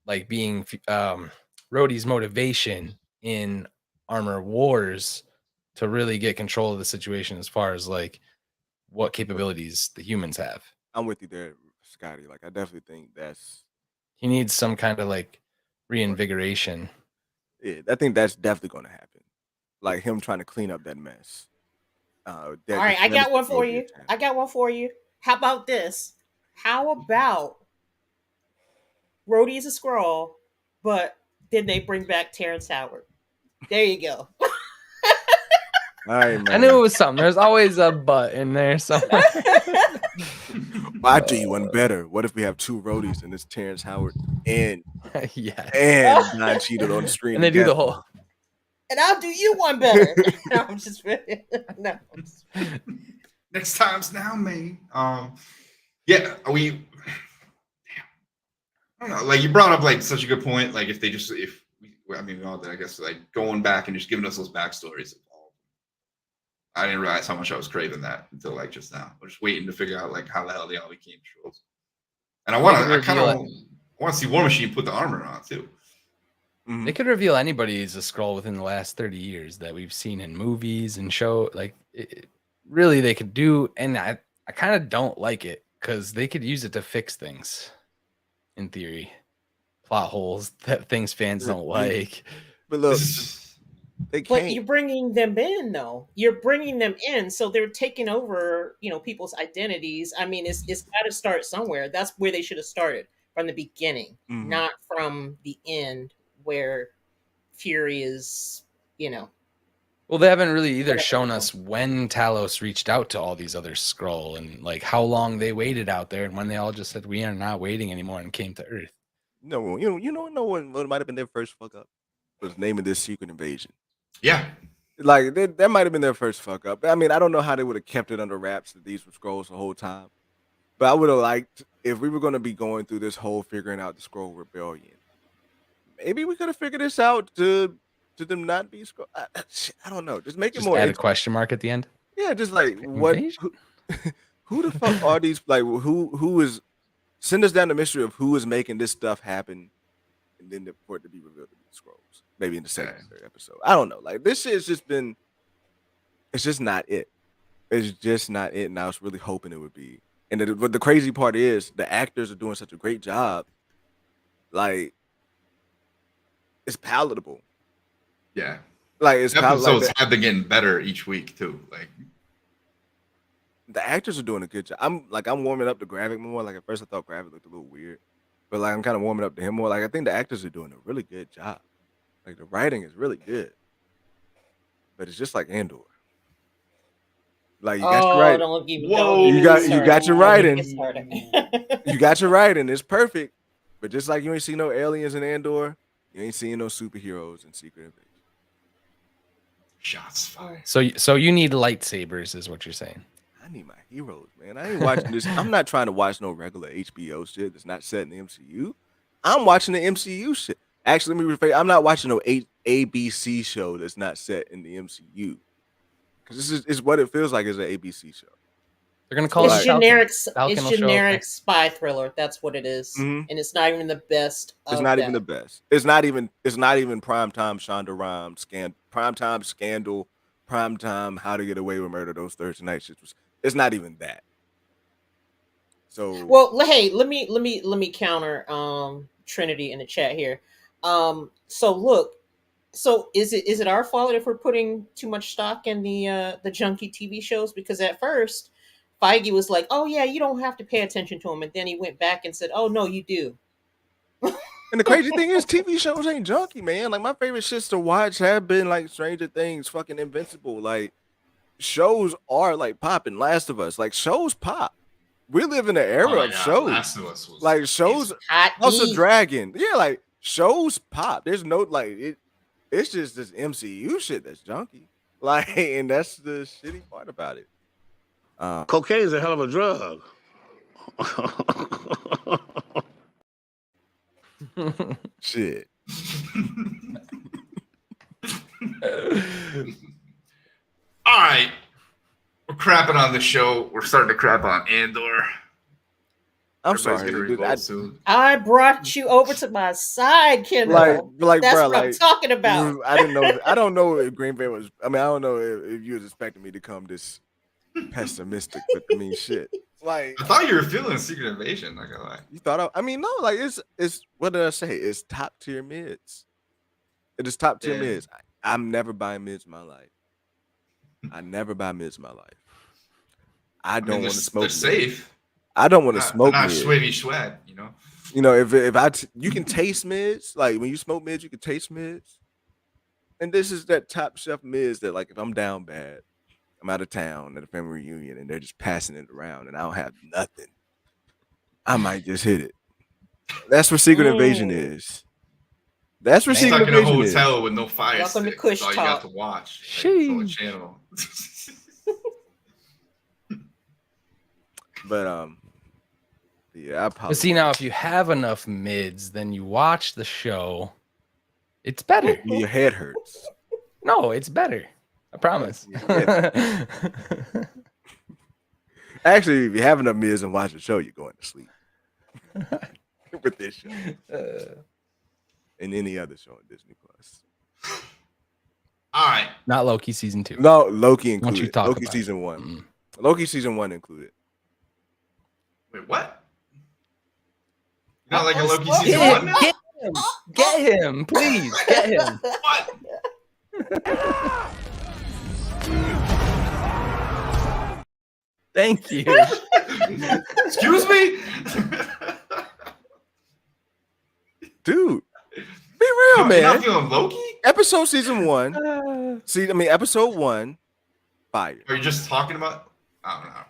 like being Rhodey's motivation in Armor Wars to really get control of the situation as far as like what capabilities the humans have. I'm with you there, Scotty. Like I definitely think He needs some kind of like reinvigoration. I think that's definitely going to happen. Like him trying to clean up that mess. All right, I got one for you. How about this? How about Rhodey's a scroll, but then they bring back Terrence Howard? There you go. All right, man. I knew it was something. There's always a but in there somewhere. I'll do you one better. What if we have two roadies and it's Terrence Howard and yes. and Don Cheadle on the screen? And they do the whole. And I'll do you one better. No, I'm just no. Next time's now, man. Yeah, I don't know. Like you brought up like such a good point. Like if I mean, all that I guess like going back and just giving us those backstories. I didn't realize how much I was craving that until like just now. I'm just waiting to figure out like how the hell they all became trolls. And I kind of want to see War Machine put the armor on too. They could reveal anybody as a Skrull within the last 30 years that we've seen in movies and show. Like, really, they could do. And I kind of don't like it because they could use it to fix things. In theory, plot holes that things fans don't like. But look, they can't. But you're bringing them in, though. You're bringing them in, so they're taking over, people's identities. I mean, it's got to start somewhere. That's where they should have started from the beginning, not from the end where Fury is, Well, they haven't really either shown us when Talos reached out to all these other Skrull and like how long they waited out there and when they all just said we are not waiting anymore and came to Earth. No, what might have been their first fuck up was naming this secret invasion. Yeah. Like that might have been their first fuck up. I mean, I don't know how they would have kept it under wraps that these were Skrulls the whole time. But I would have liked if we were going to be going through this whole figuring out the Skrull rebellion. Maybe we could have figured this out to them not be Skrull. I don't know. Just make it more. Add a question mark at the end. Yeah, just like what? Who the fuck are these? Like who is? Send us down the mystery of who is making this stuff happen, and then for it to be revealed to be Skrulls. Maybe in the second or third episode. I don't know. Like this shit's just been. It's just not it. It's just not it. And I was really hoping it would be. And the crazy part is the actors are doing such a great job. Like. It's palatable. Yeah. Like it's episodes have been getting better each week too. Like the actors are doing a good job. I'm warming up to Gravik more. Like at first I thought Gravik looked a little weird. But like I'm kind of warming up to him more. Like I think the actors are doing a really good job. Like the writing is really good. But it's just like Andor. Like you got your writing. You got your writing. You got your writing. It's perfect. But just like you ain't see no aliens in Andor. You ain't seeing no superheroes in Secret Invasion. Shots fired. So you need lightsabers, is what you're saying. I need my heroes, man. I ain't watching this. I'm not trying to watch no regular HBO shit that's not set in the MCU. I'm watching the MCU shit. Actually, let me rephrase. I'm not watching no ABC show that's not set in the MCU. Because this is what it feels like as an ABC show. They're gonna call it generic. Falcon It's generic spy thriller. That's what it is, and it's not even the best. It's not even the best. It's not even primetime Shonda Rhimes primetime Scandal, primetime How to Get Away with Murder. Those Thursday night shits. It's not even that. So hey, let me counter Trinity in the chat here. So is it our fault if we're putting too much stock in the junky TV shows? Because at first Feige was like, "Oh yeah, you don't have to pay attention to him," and then he went back and said, "Oh no, you do." And the crazy thing is, TV shows ain't junky, man. Like my favorite shits to watch have been like Stranger Things, fucking Invincible. Like shows are like popping. Last of Us, like shows pop. We live in an era of shows. Last of Us was like shows. House of Dragon, yeah, like shows pop. There's no like it. It's just this MCU shit that's junky. Like, and that's the shitty part about it. Cocaine is a hell of a drug. Shit. All right. We're crapping on the show. We're starting to crap on Andor. I'm sorry, dude. I brought you over to my side, Kendall. Like, that's bro, what I'm talking about. I didn't know. I don't know if Green Bay was. I mean, I don't know if you was expecting me to come this pessimistic, but I mean, shit. Like, I thought you were feeling Secret Invasion. Not gonna lie. You thought? I mean, no. Like, it's. What did I say? It's top tier mids. It is top tier mids. I'm never buying mids in my life. I never buy mids in my life. I mean, don't want to smoke. They're safe. I don't want to smoke Not mids. swivy sweat, you know. You know, if you can taste mids, like when you smoke mids, you can taste mids. And this is that top shelf mids that, like, if I'm down bad, I'm out of town at a family reunion, and they're just passing it around, and I don't have nothing, I might just hit it. That's what Secret Invasion is. That's what Secret Stuck in a Invasion is. hotel with no fire Welcome to stick. Kush That's all you got Talk. to watch. Like, it's on the channel. But yeah, I probably. But see, now if you have enough mids, then you watch the show. It's better. Your head hurts. No, it's better. I promise. Actually, if you have enough mids and watch the show, you're going to sleep. With this show. And any other show on Disney Plus. All right. Not Loki season 2. No, Loki included. Once you talk Loki about season it. 1. Loki season 1 included. Wait, what? Not like a Loki season 1 now? Get him, please. Get him. What? Thank you. Excuse me? Dude, be real, You're man. not feeling Loki? Episode season 1. Episode 1, fire. Are you just talking about? I don't know.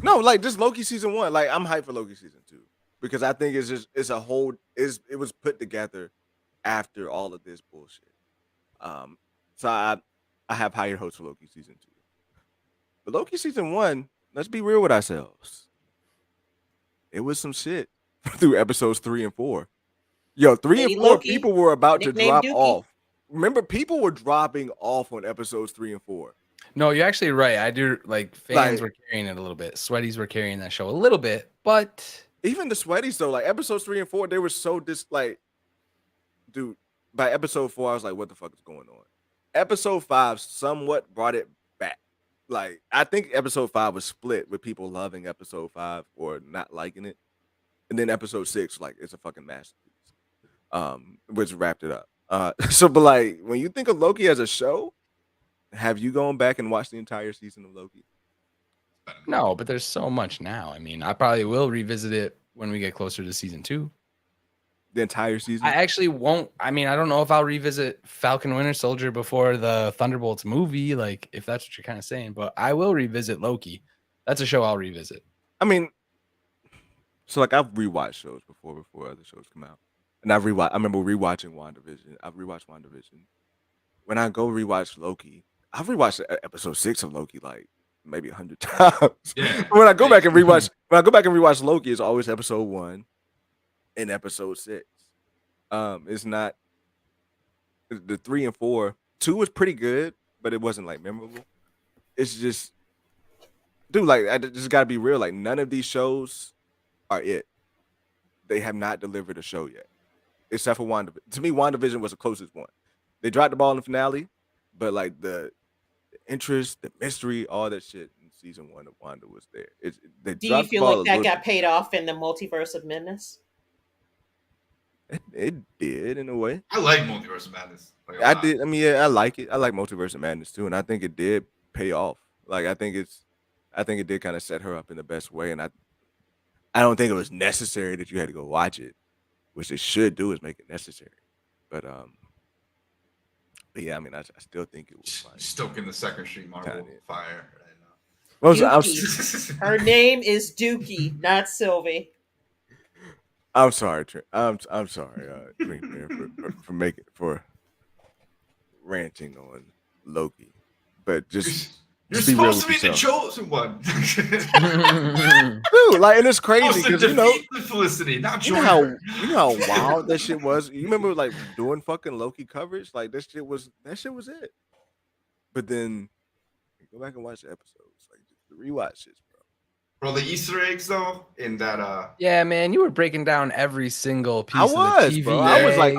No, like just Loki season 1. Like I'm hyped for Loki season 2 because I think it was put together after all of this bullshit. So I have higher hopes for Loki season 2. But Loki season 1, let's be real with ourselves. It was some shit through episodes 3 and 4. Yo, 3 and 4 Loki, people were about to nickname drop Dookie. off. Remember, people were dropping off on episodes 3 and 4. No, you're actually right. I do fans were carrying it a little bit. Sweaties were carrying that show a little bit, but even the Sweaties though, like episodes 3 and 4, they were so dude. By episode 4, I was like, what the fuck is going on? Episode 5 somewhat brought it back. Like, I think episode 5 was split with people loving episode 5 or not liking it. And then episode 6, like, it's a fucking masterpiece. Which wrapped it up. But like, when you think of Loki as a show, have you gone back and watched the entire season of Loki? no, but there's so much now. I mean, I probably will revisit it when we get closer to season 2. The entire season? I actually won't. I mean, I don't know if I'll revisit Falcon Winter Soldier before the Thunderbolts movie, like if that's what you're kind of saying, but I will revisit Loki. That's a show I'll revisit. I mean, so like I've rewatched shows before other shows come out. And I remember rewatching WandaVision. I've rewatched WandaVision. When I go rewatch Loki, I've rewatched episode 6 of Loki like maybe 100 times. Yeah. When I go back and rewatch Loki, it's always episode 1 and episode 6. It's not the 3 and 4. 2 was pretty good, but it wasn't like memorable. It's just, dude, like I just gotta be real. Like none of these shows are it. They have not delivered a show yet, except for WandaVision. To me, WandaVision was the closest one. They dropped the ball in the finale, but like the interest, the mystery, all that shit in season 1 of Wanda was there. Do you feel like that got paid off in the Multiverse of Madness? It did in a way. I like Multiverse of Madness. Like, I did. I mean, yeah, I like it. I like Multiverse of Madness too, and I think it did pay off. Like, I think it did kind of set her up in the best way, and I don't think it was necessary that you had to go watch it, which it should do is make it necessary. But yeah, I mean, I still think it was fine. Stoking the Second Street Marvel fire. Dookie. Her name is Dookie, not Sylvie. I'm sorry, Trent. I'm sorry, for ranting on Loki, but just you're be real supposed with to be yourself. the chosen one, dude. Like, and it's crazy because you know Felicity, not you know how wild that shit was. You remember like doing fucking Loki coverage, like that shit was it. But then go back and watch the episodes, like just rewatch this. Bro, the Easter eggs though in that yeah, man, you were breaking down every single piece. I was, of the TV. bro. I was like,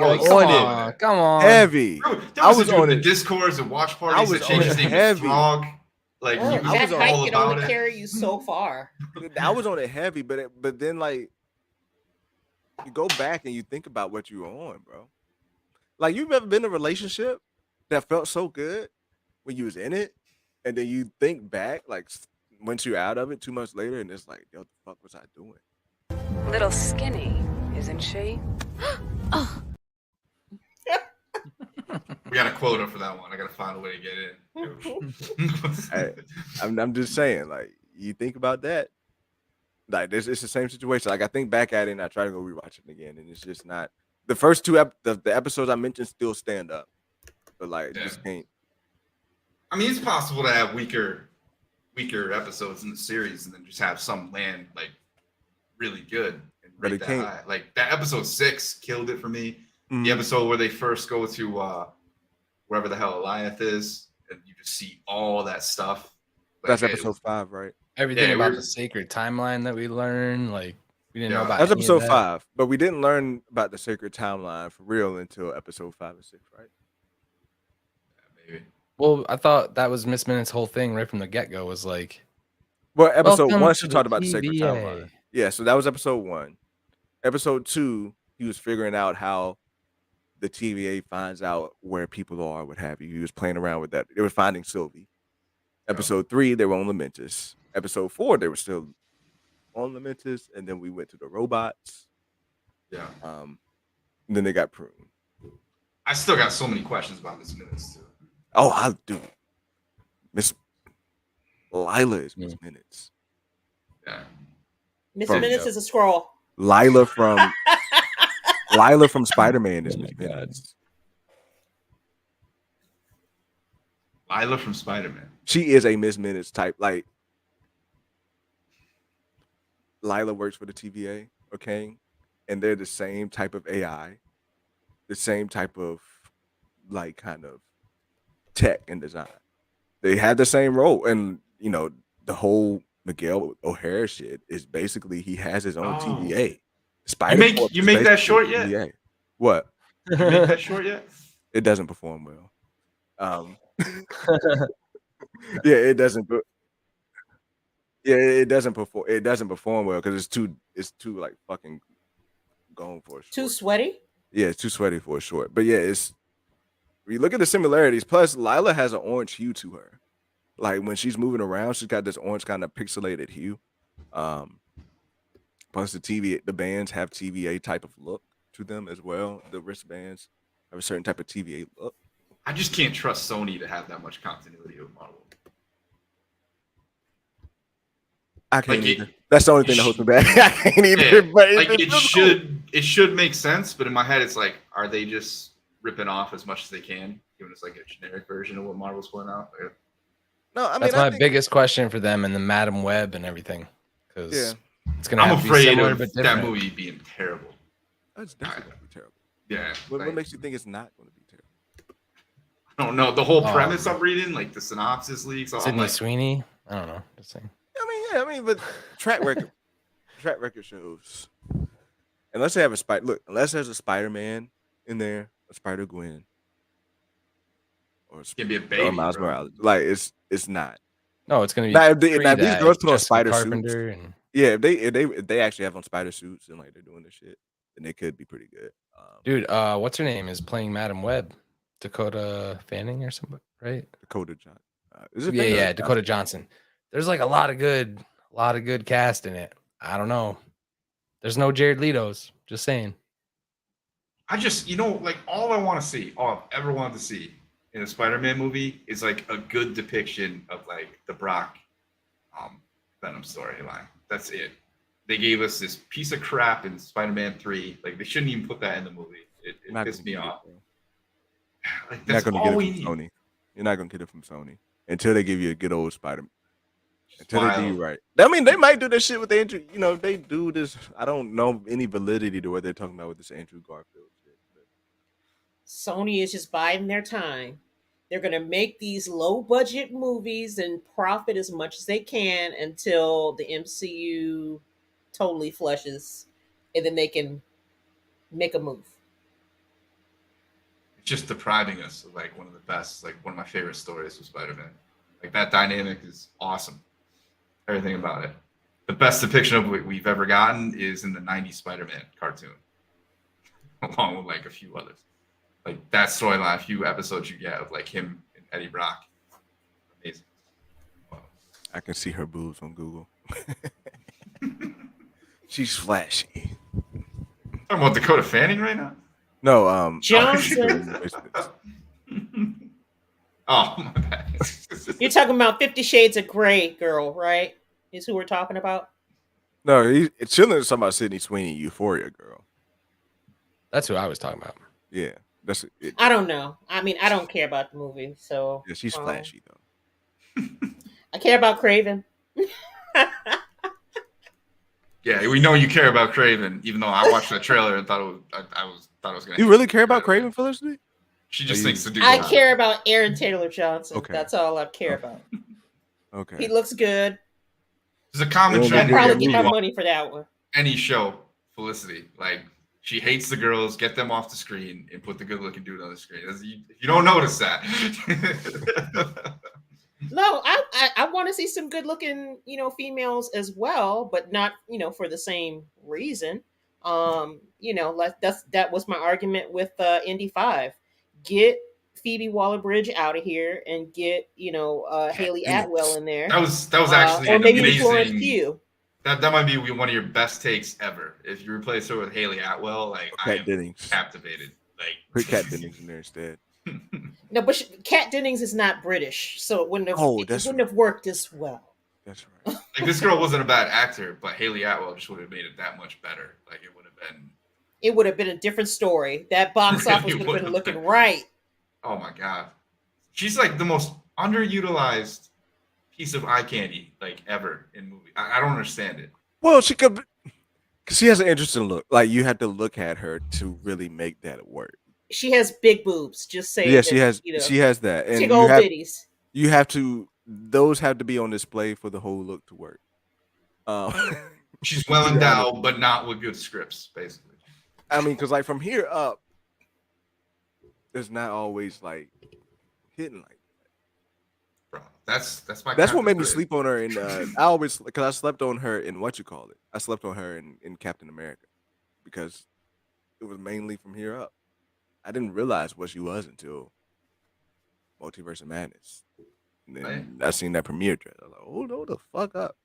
come on, heavy. Bro, I was on the Discords and watch parties. I was that changed his name to Frog. Like that hype can only carry you so far. I was on it heavy, but then like you go back and you think about what you were on, bro. Like you've ever been in a relationship that felt so good when you was in it, And then you think back, like once you're out of it 2 months later, and it's like, yo, the fuck was I doing? Little skinny, isn't she? Oh. We got a quota for that one. I got to find a way to get in. I'm just saying, like, you think about that, like, it's the same situation. Like, I think back at it, and I try to go rewatch it again, and it's just not the first two the episodes I mentioned still stand up, but like, just can't. I mean, it's possible to have weaker episodes in the series, and then just have some land like really good and But rate it that can't. high. Like that episode 6 killed it for me. The episode where they first go to wherever the hell Eliath is, and you just see all that stuff. Like, That's episode 5, right? Everything Yeah, about we're- the sacred timeline that we learned, like we didn't know about. That's any of episode that. 5, but we didn't learn about the sacred timeline for real until episode 5 and 6, right? Maybe. Well, I thought that was Miss Minutes' whole thing right from the get go. Was like, Well, episode welcome 1, to she the talked about the sacred TVA. timeline. Yeah, so that was episode 1. Episode 2, he was figuring out how the TVA finds out where people are, what have you. He was playing around with that. They were finding Sylvie. Episode 3, they were on Lamentus. Episode 4, they were still on Lamentus, and then we went to the robots. Yeah. And then they got pruned. I still got so many questions about Miss Minutes too. Oh, I do. Miss Lila is Miss Minutes. Yeah. Miss From- Minutes is a scroll. Lila from Spider-Man is Miss Minutes. Lila from Spider-Man. She is a Miss Minutes type. Like, Lila works for the TVA, okay? And they're the same type of AI, the same type of, like, kind of tech and design. They had the same role. And, you know, the whole Miguel O'Hara shit is basically he has his own TVA. Spider-Corp You is make that basically short yet? TVA. What? You make that short yet? It doesn't perform well. Yeah, it doesn't. Yeah, it doesn't perform. It doesn't perform well because it's too like fucking going for a short. Too sweaty? Yeah, it's too sweaty for a short. But yeah, it's you look at the similarities. Plus, Lila has an orange hue to her. Like when she's moving around, she's got this orange kind of pixelated hue. Plus the bands have TVA type of look to them as well. The wristbands have a certain type of TVA look. I just can't trust Sony to have that much continuity with Marvel. I can't Like, either. That's the only thing that holds me back. I can't either. Yeah, But like it's it should make sense, but in my head it's like, are they just ripping off as much as they can, giving us like a generic version of what Marvel's putting out? Like, No, I mean that's I my think, biggest question for them and the Madam Web and everything. Because it's gonna I'm have to be afraid similar of but that different. movie being terrible. That's definitely gonna be terrible. Yeah. What like, makes you think it's not going to be terrible? I don't know. The whole Oh, premise man. I'm reading, like the synopsis leaks. I'm Sydney like, Sweeney. I don't know. Just saying. I mean, but track record shows. Unless they have a unless there's a Spider-Man in there, a Spider-Gwen, or it's gonna be a baby. Miles bro. Morales. Like it's not. No, it's gonna be. Now, if Frida, these girls put on Jessica spider Carpenter suits, and yeah, if they actually have on spider suits and like they're doing this shit, then they could be pretty good. dude, what's her name is playing Madam Web, Dakota Fanning or something, right? Dakota Johnson. Is it Yeah, Fanning or yeah, Dakota Johnson. There's like a lot of good cast in it. I don't know. There's no Jared Leto's. Just saying. I just, like all I want to see, all I've ever wanted to see in a Spider-Man movie is like a good depiction of like the Brock Venom storyline. That's it. They gave us this piece of crap in Spider-Man 3. Like they shouldn't even put that in the movie. It Not pissed me gonna get off. it, bro. Like You're not that's gonna all get we it need. from Sony. You're not gonna get it from Sony until they give you a good old Spider-Man. Until they do you right. I mean, they might do this shit with the Andrew. They do this. I don't know any validity to what they're talking about with this Andrew Garfield shit. Sony is just biding their time. They're going to make these low budget movies and profit as much as they can until the MCU totally flushes, and then they can make a move. It's just depriving us of like one of the best, like one of my favorite stories with Spider-Man. Like that dynamic is awesome. Everything about it. The best depiction of what we've ever gotten is in the 90s Spider-Man cartoon, along with like a few others. Like that storyline, a few episodes you get of like him and Eddie Brock. Amazing. I can see her boobs on Google. She's flashy. Talking about Dakota Fanning right now? No, Johnson. Oh, my bad. You're talking about 50 Shades of Grey girl, right? Is who we're talking about? No, Chillin is talking about Sydney Sweeney, Euphoria girl. That's who I was talking about. Yeah, that's it. I don't know. I mean, I don't care about the movie, so Yeah, she's flashy though. I care about Craven. Yeah, we know you care about Craven, even though I watched the trailer and thought it was gonna. You really care about Craven, Felicity? She just thinks the dude. I care about Aaron Taylor Johnson. Okay. That's all I care about. Okay. He looks good. There's a common I'd trend. probably get my money for that one. Any show, Felicity, like she hates the girls, get them off the screen, and put the good-looking dude on the screen. You don't notice that. No, I want to see some good looking, females as well, but not, for the same reason. That was my argument with Indy 5. Get Phoebe Waller-Bridge out of here and get, Haley Atwell in there. That was actually or an maybe amazing. Florence Pugh. That might be one of your best takes ever. If you replace her with Haley Atwell, like I am captivated. Like put Kat Dennings in there instead. No, but Kat Dennings is not British, so it wouldn't have worked as well. That's right. Like this girl wasn't a bad actor, but Haley Atwell just would have made it that much better. Like it would have been a different story. That box office would have been looking right. Oh my god, she's like the most underutilized piece of eye candy like ever in movie. I don't understand it. Well, she could, because she has an interesting look. Like you have to look at her to really make that work. She has big boobs. Just say yeah, she has. She has that, and old bitties. You have to. Those have to be on display for the whole look to work. She's well endowed, but not with good scripts, basically. I mean, because like from here up, there's not always like hitting like that. Bro, that's my. That's what made me sleep on her. And I always because I slept on her in what you call it. I slept on her in Captain America because it was mainly from here up. I didn't realize what she was until Multiverse of Madness. And then I seen that premiere dress. I was like, oh, no, the fuck up.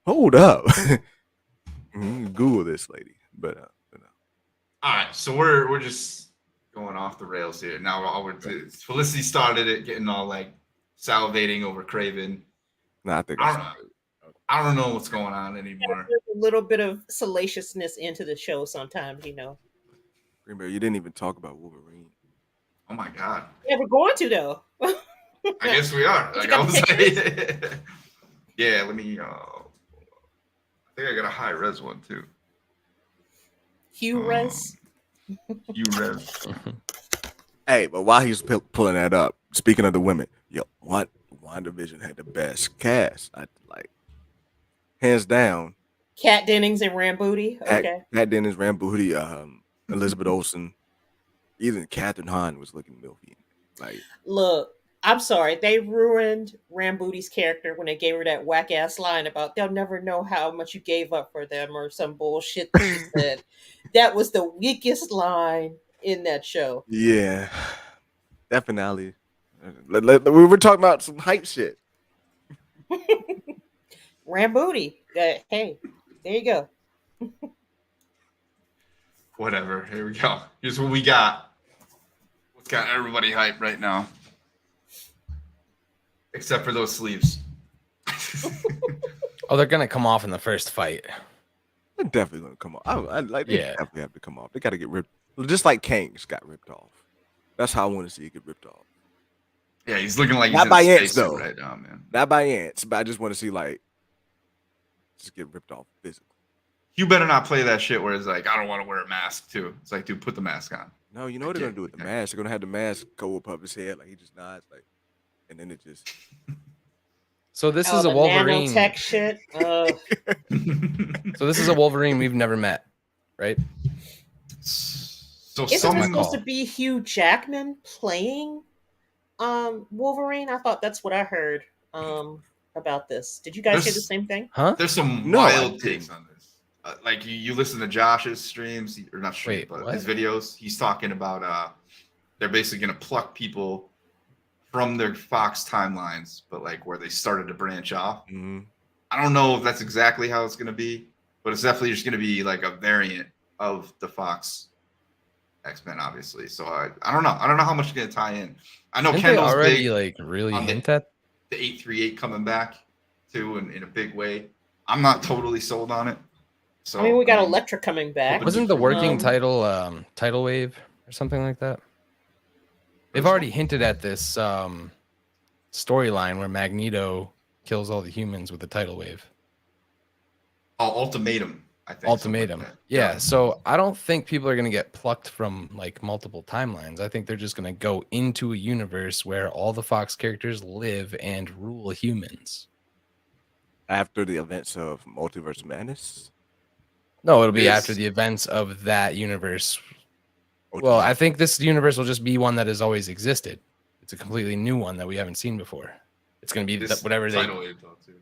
hold up. Google this lady. But no. All right, so we're just going off the rails here. Now Felicity started it, getting all like salivating over Craven. No, I think I don't know what's going on anymore. There's a little bit of salaciousness into the show sometimes, Green Bear, you didn't even talk about Wolverine. Oh my god. Yeah, we're going to though. I guess we are. Like, I was like, yeah, let me I think I got a high res one too. Hugh Res. Hugh Res. Hey, but while he's pulling that up, speaking of the women, WandaVision had the best cast. I like hands down. Kat Dennings and Rambooty. Okay. Kat Dennings, Rambooty, Elizabeth Olsen, even Catherine Hahn was looking milky. Like, look, I'm sorry, they ruined Rambooty's character when they gave her that whack ass line about they'll never know how much you gave up for them or some bullshit that she said. That was the weakest line in that show. Yeah, that finale. We were talking about some hype shit. Rambooty. Hey, there you go. Whatever. Here we go. Here's what we got. What's got everybody hyped right now? Except for those sleeves. Oh, they're gonna come off in the first fight. They're definitely gonna come off. They definitely have to come off. They got to get ripped, just like Kang's got ripped off. That's how I want to see it get ripped off. Yeah, he's looking like not he's by in ants space though. Right now, man. Not by ants, but I just want to see like just get ripped off physically. You better not play that shit where it's like I don't want to wear a mask too. It's like, dude, put the mask on. No, you know what they're gonna do with the mask? They're gonna have the mask go above his head, like he just nods, like, and then it just. So this is a Wolverine. Nanotech shit. So this is a Wolverine we've never met, right? So isn't there supposed to be Hugh Jackman playing Wolverine? I thought that's what I heard about this. Did you guys hear the same thing? Huh? There's some wild takes on this. Like you listen to Josh's streams, or not streams, but his videos. He's talking about they're basically gonna pluck people from their Fox timelines, but like where they started to branch off. Mhm. I don't know if that's exactly how it's going to be, but it's definitely just going to be like a variant of the Fox X-Men, obviously. So I don't know. I don't know how much it's going to tie in. I know Didn't they Kendall's already big like really on hint at? the 838 coming back too in a big way. I'm not totally sold on it. So I mean, we got Elektra coming back. Wasn't the working Um, title Tidal Wave or something like that? They've already hinted at this storyline where Magneto kills all the humans with a tidal wave. Oh, Ultimatum, I think. Ultimatum. Like yeah. So I don't think people are going to get plucked from like multiple timelines. I think they're just going to go into a universe where all the Fox characters live and rule humans. After the events of Multiverse Madness? No, it'll be Yes. after the events of that universe. Well, I think this universe will just be one that has always existed. It's a completely new one that we haven't seen before. It's going to be This whatever tidal wave though, too.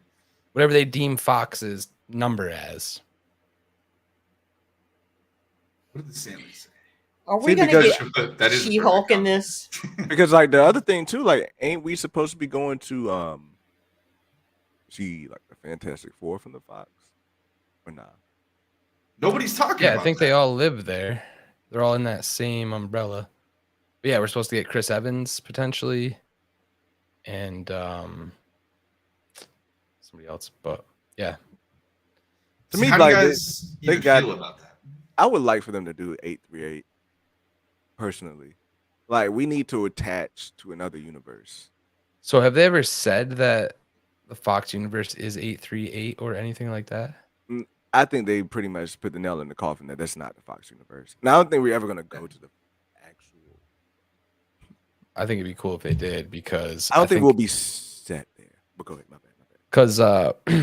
whatever they deem Fox's number as. What did the Sandman say? Are we See, going because- to That get is a She-Hulk perfect in this? Because like the other thing too, like ain't we supposed to be going to see like the Fantastic Four from the Fox? Or not? Nobody's talking Yeah, I about think that. they all live there. They're all in that same umbrella. But yeah, we're supposed to get Chris Evans potentially, and somebody else. But yeah, To me, How do like you guys they even got. feel about that? I would like for them to do 838. Personally, like we need to attach to another universe. so have they ever said that the Fox universe is 838 or anything like that? I think they pretty much put the nail in the coffin that that's not the Fox universe. Now, I don't think we're ever gonna go to the actual. I think it'd be cool if they did because I don't think we'll be set there. But go ahead, my bad. Because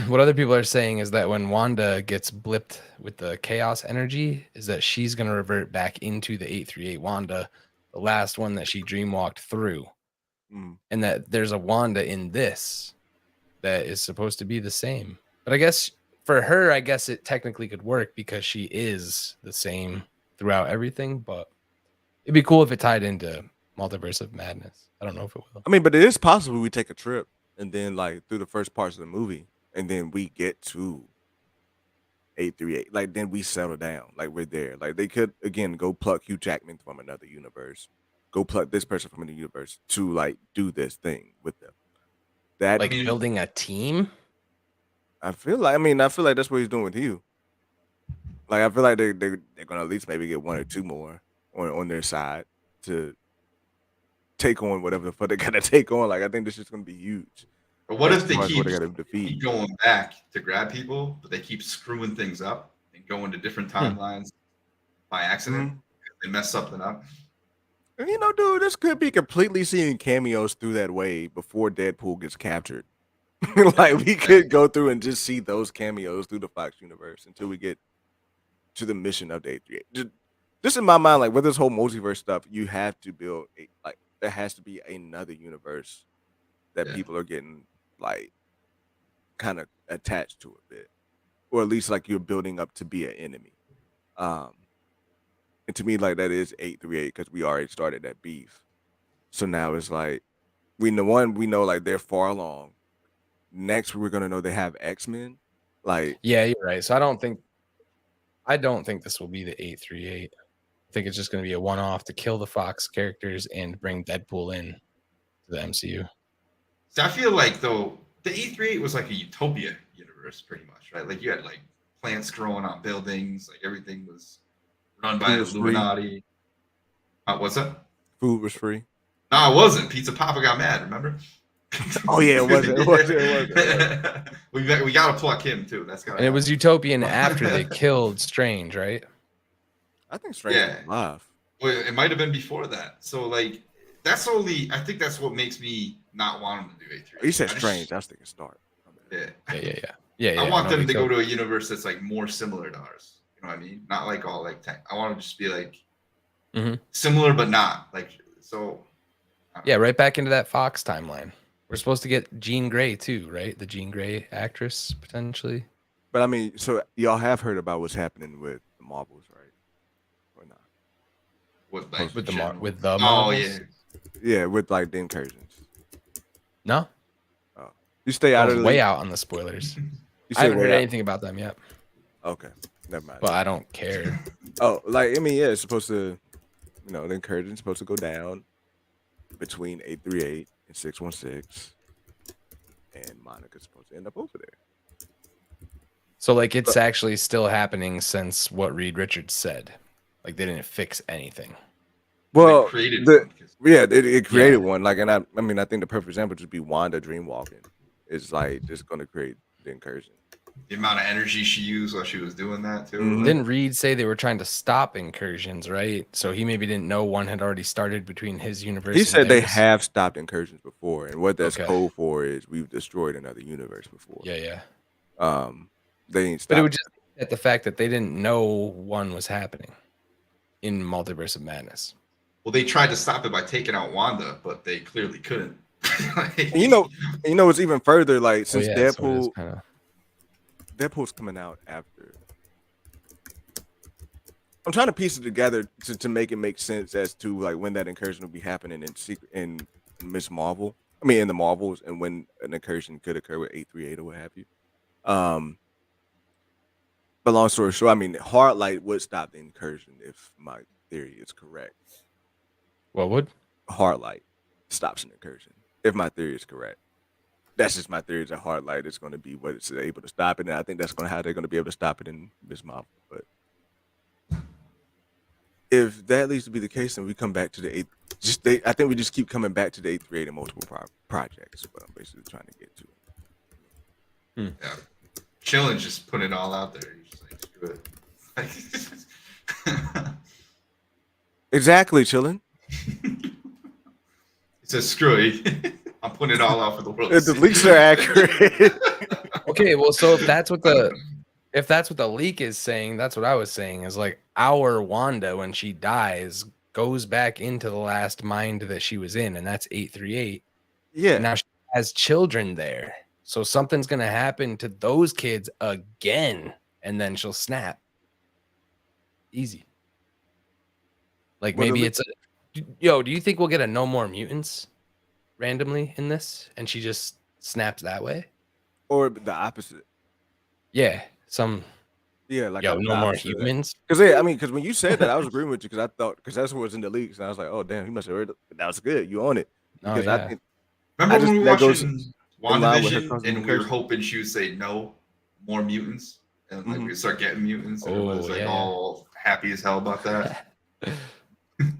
what other people are saying is that when Wanda gets blipped with the chaos energy, is that she's going to revert back into the 838 Wanda, the last one that she dreamwalked through. And that there's a Wanda in this that is supposed to be the same. But I guess for her, I guess it technically could work because she is the same throughout everything. But it'd be cool if it tied into Multiverse of Madness. I don't know if it will. I mean, but it is possible we take a trip and then like through the first parts of the movie, and then we get to 838. Like then we settle down. Like we're there. Like they could again go pluck Hugh Jackman from another universe, go pluck this person from another universe to like do this thing with them. That Like building a team. I feel like that's what he's doing with you. Like I feel like they're gonna at least maybe get one or two more on their side to take on whatever the fuck they gotta take on. Like I think this is gonna be huge. But what if they As far as what keep gotta defeat? keep going back to grab people, but they keep screwing things up and going to different timelines by accident? They mess something up. And you know, dude, this could be completely seeing cameos through that way before Deadpool gets captured. Like we could go through and just see those cameos through the Fox universe until we get to the mission of the 838. Just in my mind, like with this whole multiverse stuff, you have to build like there has to be another universe that people are getting like kind of attached to a bit, or at least like you're building up to be an enemy. And to me, like that is 838 because we already started that beef. So now it's like we know like they're far along. Next, we're gonna know they have X-Men. Like Yeah, you're right. So I don't think this will be the 838. I think it's just going to be a one-off to kill the Fox characters and bring Deadpool in to the MCU. So I feel like though the 838 was like a utopia universe, pretty much, right? Like you had like plants growing on buildings, like everything was run by Food the was free. Illuminati. What's that? Food was free. No, it wasn't. Pizza Papa got mad. Remember? Oh yeah, it wasn't. We gotta pluck him too. That's gotta. And it was utopian after they killed Strange, right? I think Strange was alive. Well, it might have been before that. So like, that's only. I think that's what makes me not want him to do 838. You said Strange. That's the start. Yeah. I want them to go to a universe that's like more similar to ours. You know what I mean? Not like all like tech. I want to just be like similar but not like so. Yeah, right back into that Fox timeline. We're supposed to get Jean Grey too, right? The Jean Grey actress potentially. But I mean, so y'all have heard about what's happening with the Marvels, right? Or not? With the Oh Marvels? yeah. Yeah, with like the incursions. No, Oh. You stay out I of was the way league. out on the spoilers. You I stay haven't heard way out. anything about them yet, Okay, never mind. but I don't care. Oh, like I mean, yeah, it's supposed to, the incursion's supposed to go down between 838 and 616, and Monica's supposed to end up over there. So like it's actually still happening since what Reed Richards said. Like they didn't fix anything. Well, They created the one, 'cause- yeah, it created one. Like, and I mean, I think the perfect example would be Wanda dreamwalking. It's like just going to create the incursion. the amount of energy she used while she was doing that too. Mhm. Didn't Reed say they were trying to stop incursions, right? So he maybe didn't know one had already started between his universe. He and said they theirs. have stopped incursions before, and what that's Okay. code for is we've destroyed another universe before. Yeah. They ain't stopped. But it would just at the fact that they didn't know one was happening in Multiverse of Madness. Well, they tried to stop it by taking out Wanda, but they clearly couldn't. Like, And you know, it's even further. Like since So it is Deadpool, kinda- Deadpool's coming out after. I'm trying to piece it together to make it make sense as to like when that incursion will be happening in Miss Marvel. I mean, in the Marvels, and when an incursion could occur with 838 or what have you. But long story short, I mean, hard light would stop the incursion if my theory is correct. What would? Hard light stops an incursion if my theory is correct. That's just my theory. Is a hard light is going to be what it's able to stop it, and I think that's how they're going to be able to stop it in Miss Marvel. But if that leads to be the case, then we come back to the eight. I think we just keep coming back to the 838 and multiple projects. But I'm basically trying to get to. yeah. Chillin' just put it all out there. You're just like, screw it. Exactly, chilling. He says, screw it. I'm putting it all out for the world. The leaks are accurate. Okay, well, so if that's what the leak is saying, that's what I was saying. Is like our Wanda, when she dies, goes back into the last mind that she was in, and that's 838. Yeah. And now she has children there, so something's gonna happen to those kids again, and then she'll snap. Easy. Like Well, maybe it's do you think we'll get a no more mutants randomly in this, and she just snaps that way? Or the opposite. Yeah, like no the more opposite of that. humans. Because when you said that, I was agreeing with you because that's what was in the leaks, and I was like, oh damn, he must have heard it. But that was good. You own it. Because I think Remember when we were watching WandaVision WandaVision and we were hoping she would say no more mutants, and like we start getting mutants, and everyone's like all happy as hell about that.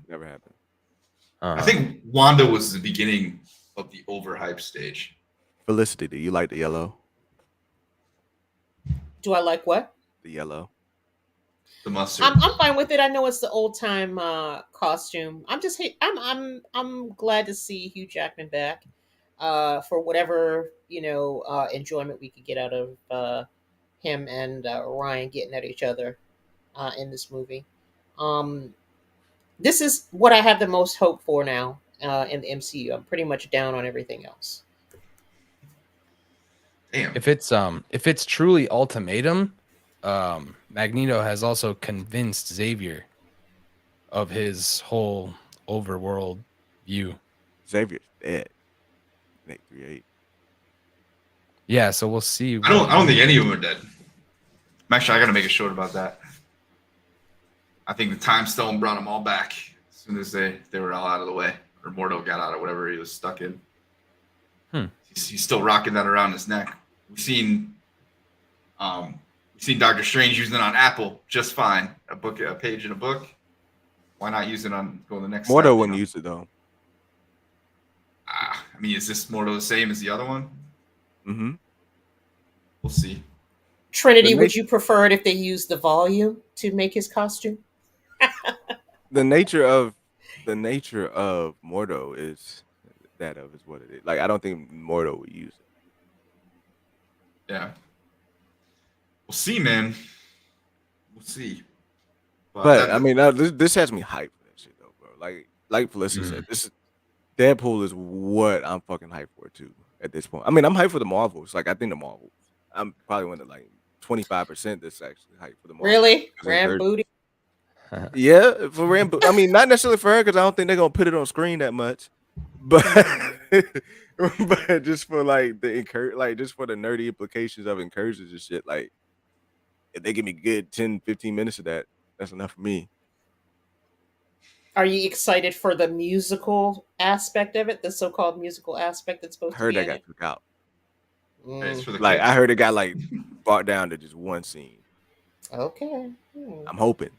Never happened. I think Wanda was the beginning of the overhyped stage. Felicity, do you like the yellow? Do I like what? The yellow. The mustard. I'm fine with it. I know it's the old time costume. I'm glad to see Hugh Jackman back. For whatever enjoyment we could get out of him and Ryan getting at each other in this movie. This is what I have the most hope for now in the MCU. I'm pretty much down on everything else. Damn. If it's truly Ultimatum, Magneto has also convinced Xavier of his whole overworld view. Xavier's dead. 838. Yeah, so we'll see. I don't think any of them are dead. Actually, I got to make a short about that. I think the Time Stone brought them all back as soon as they were all out of the way, or Mordo got out of whatever he was stuck in. He's still rocking that around his neck. We've seen Doctor Strange using it on Apple just fine. A page in a book. Why not use it on go to the next? Mordo wouldn't use it though. I mean, is this Mordo the same as the other one? Mm-hmm. We'll see. Trinity, would you prefer it if they used the volume to make his costume? The nature of Mordo is what it is. Like I don't think Mordo would use it. Yeah. We'll see, man. We'll see. But I mean, this has me hyped for that shit though, bro. Like Felicity said, this is Deadpool is what I'm fucking hyped for too at this point. I mean, I'm hyped for the Marvels. Like I think the Marvels. I'm probably one of like 25% that's actually hyped for the Marvels. Really? Ram Booty? Yeah, for Ram. I mean, not necessarily for her because I don't think they're gonna put it on screen that much. but but just for like just for the nerdy implications of incursions and shit, like if they give me good 10, 15 minutes of that, that's enough for me. Are you excited for the musical aspect of it? The so-called musical aspect that's I supposed to heard be that in got it? took out. It's for the Like kids. I heard it got like brought down to just one scene. Okay. I'm hoping.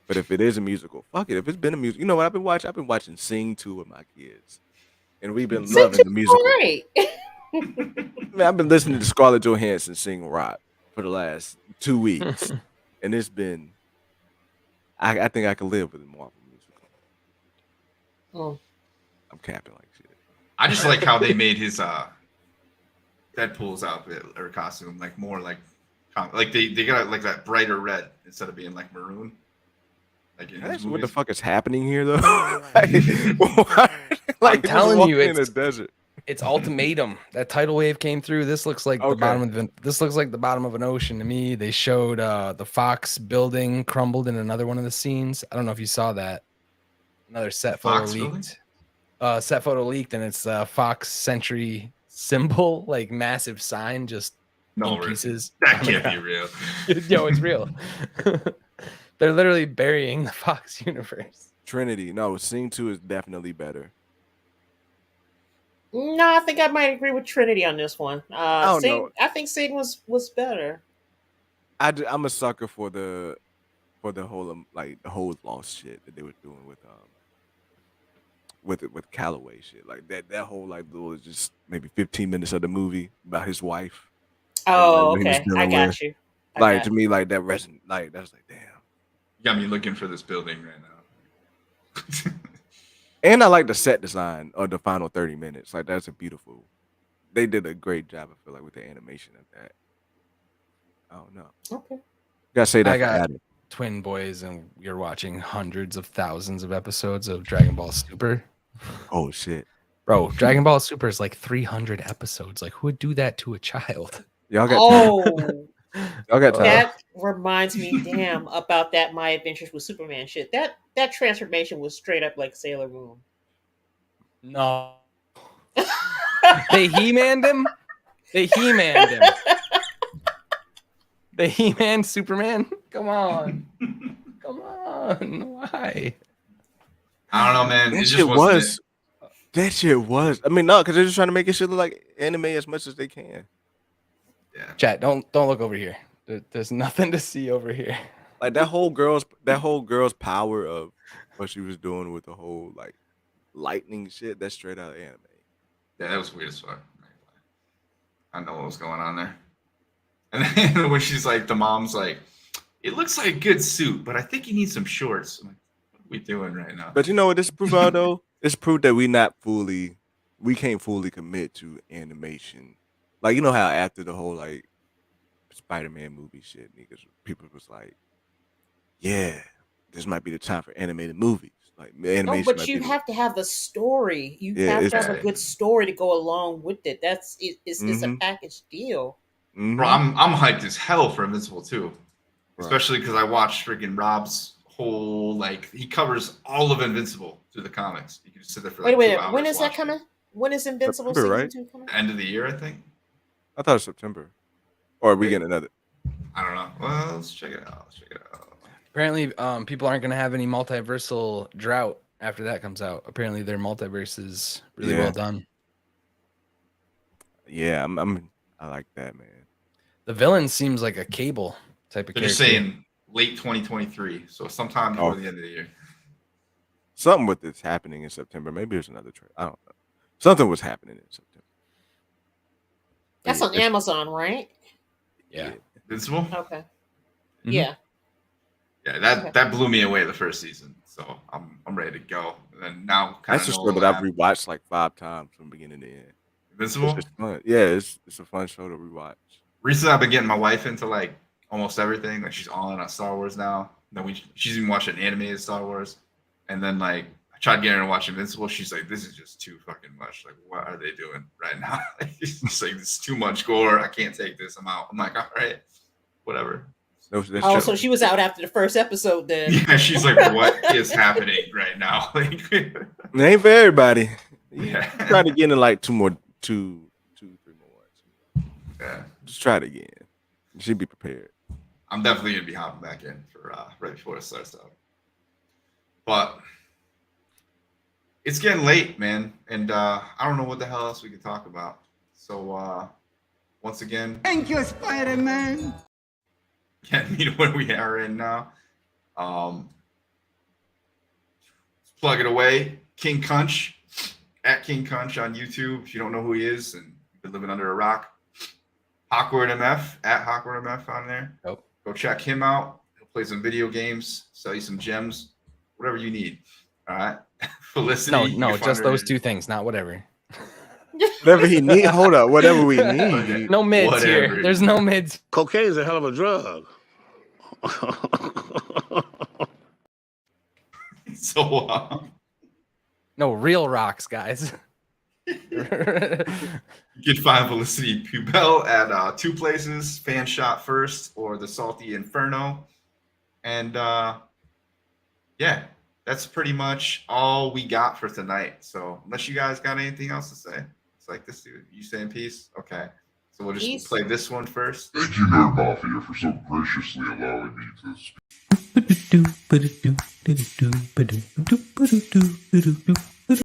But if it is a musical, fuck it. If it's been a musical, you know what I've been watching? I've been watching Sing 2 with my kids. And we've been Sing loving the 2's musical. great. Man, I've been listening to Scarlett Johansson sing rock for the last 2 weeks. And it's been I think I can live with a Marvel musical. Oh. I'm capping like shit. I just like how they made his Deadpool's outfit or costume like more like they got like that brighter red instead of being like maroon. Like in his What the movies. fuck is happening here though? like I'm telling you, in a it's desert. It's Ultimatum. That tidal wave came through. This looks like the bottom of this looks like the bottom of an ocean to me. They showed the Fox building crumbled in another one of the scenes. I don't know if you saw that. Another set photo Fox building? leaked. Set photo leaked, and it's Fox Century symbol, like massive sign, just No, in pieces. that on the can't be ground. real. Yo, it's real. They're literally burying the Fox universe. Trinity. No, Sing 2 is definitely better. No, I think I might agree with Trinity on this one. don't Sing, know. I think Sing was better. I'm a sucker for the whole like the whole lost shit that they were doing with Calloway shit. Like that whole like little just maybe 15 minutes of the movie about his wife. Oh, what he was okay. I dealing got with. you. I Like got to me, like that resonant. Like that's like damn. You got me looking for this building right now. And I like the set design of the final 30 minutes. Like that's a beautiful. They did a great job. I feel like with the animation of that. I don't know. Okay. Gotta say that. I for got Adam. twin boys, and you're watching hundreds of thousands of episodes of Dragon Ball Super. Oh shit, bro! Dragon Ball Super is like 300 episodes. Like, who would do that to a child? Y'all got Oh, y'all got time. that reminds me, damn, about that My Adventures with Superman shit. That transformation was straight up like Sailor Moon. No, they He-Manned him. They He-Manned him. They He-Manned Superman. Come on, come on. Why? I don't know, man. That It just shit wasn't was. That shit was. I mean, no, because they're just trying to make it shit look like anime as much as they can. Yeah. Chat, don't look over here. There's nothing to see over here. Like that whole girl's power of what she was doing with the whole like lightning shit. That's straight out of anime. Yeah, that was weird as fuck. I know what was going on there. And then when she's like, the mom's like, it looks like a good suit, but I think you need some shorts. I'm like, what are we doing right now? But you know what this proof out though? It's proof that we can't fully commit to animation. Like you know how after the whole like Spider-Man movie shit, people was like, yeah, this might be the time for animated movies. Like animation. No, but might you be have to have the story. You Yeah, have to have a it's- good story to go along with it. It's a Mhm. package deal. Mhm. Bro, I'm hyped as hell for Invincible too. Right. Especially because I watched freaking Rob's whole like he covers all of Invincible through the comics. You can just sit there for like Wait, 2 wait. hours When is that watching it. coming? When is Invincible September, season right? 2 coming? End of the year, I think. I thought it was September. Or are we getting another? I don't know. Well, let's check it out. Apparently, people aren't going to have any multiversal drought after that comes out. Apparently, their multiverse is really Yeah. well done. Yeah, I like that, man. The villain seems like a Cable type of They're character. just saying late 2023, so sometime before the end of the year. Something with this happening in September. Maybe there's another trailer. I don't know. Something was happening in September. But That's yeah, on Amazon, right? Yeah. Invincible? Okay. Mhm. Yeah. Yeah, that blew me away the first season. So I'm ready to go. And then now kind That's of a show that I've rewatched like 5 times from beginning to end. Invincible? It's just fun. Yeah, it's a fun show to rewatch. Recently I've been getting my wife into like almost everything. Like she's all in on Star Wars now. Then she's even watching animated Star Wars. And then like I tried getting her to watch Invincible. She's like, this is just too fucking much. Like, what are they doing right now? It's just like it's too much gore. I can't take this. I'm out. I'm like, all right, whatever. Oh, so she was out after the first episode then. Yeah, she's like, what is happening right now? Like, It ain't for everybody. Yeah. Try to get in like two, 3 more. Yeah. Just try it again. You should be prepared. I'm definitely gonna be hopping back in for right before it starts up. But it's getting late, man, and I don't know what the hell else we can talk about. So once again, Thank you, Spider-Man. can't meet where we are in now. Let's plug it away. King Kunch at King Kunch on YouTube. If you don't know who he is and you've been living under a rock, Hawkward MF at Hawkward MF on there. Nope. Go check him out. He'll play some video games, sell you some gems, whatever you need. All right. Felicity. No, just those two things, not whatever. Whatever he need. Hold up. Whatever we need. No mids Whatever. here. There's no mids. Cocaine is a hell of a drug. So No real rocks, guys. you can find Felicity Pubel at two places, Fan Shot First or the Salty Inferno. And yeah, that's pretty much all we got for tonight. So unless you guys got anything else to say, it's like this dude. You saying peace? Okay. So we'll just Peace. play this one first. Thank you, Nerd Mafia, for so graciously allowing me to speak. Ba-do-do, ba-do-do, ba-do-do, ba-do-do, ba-do-do, ba-do-do.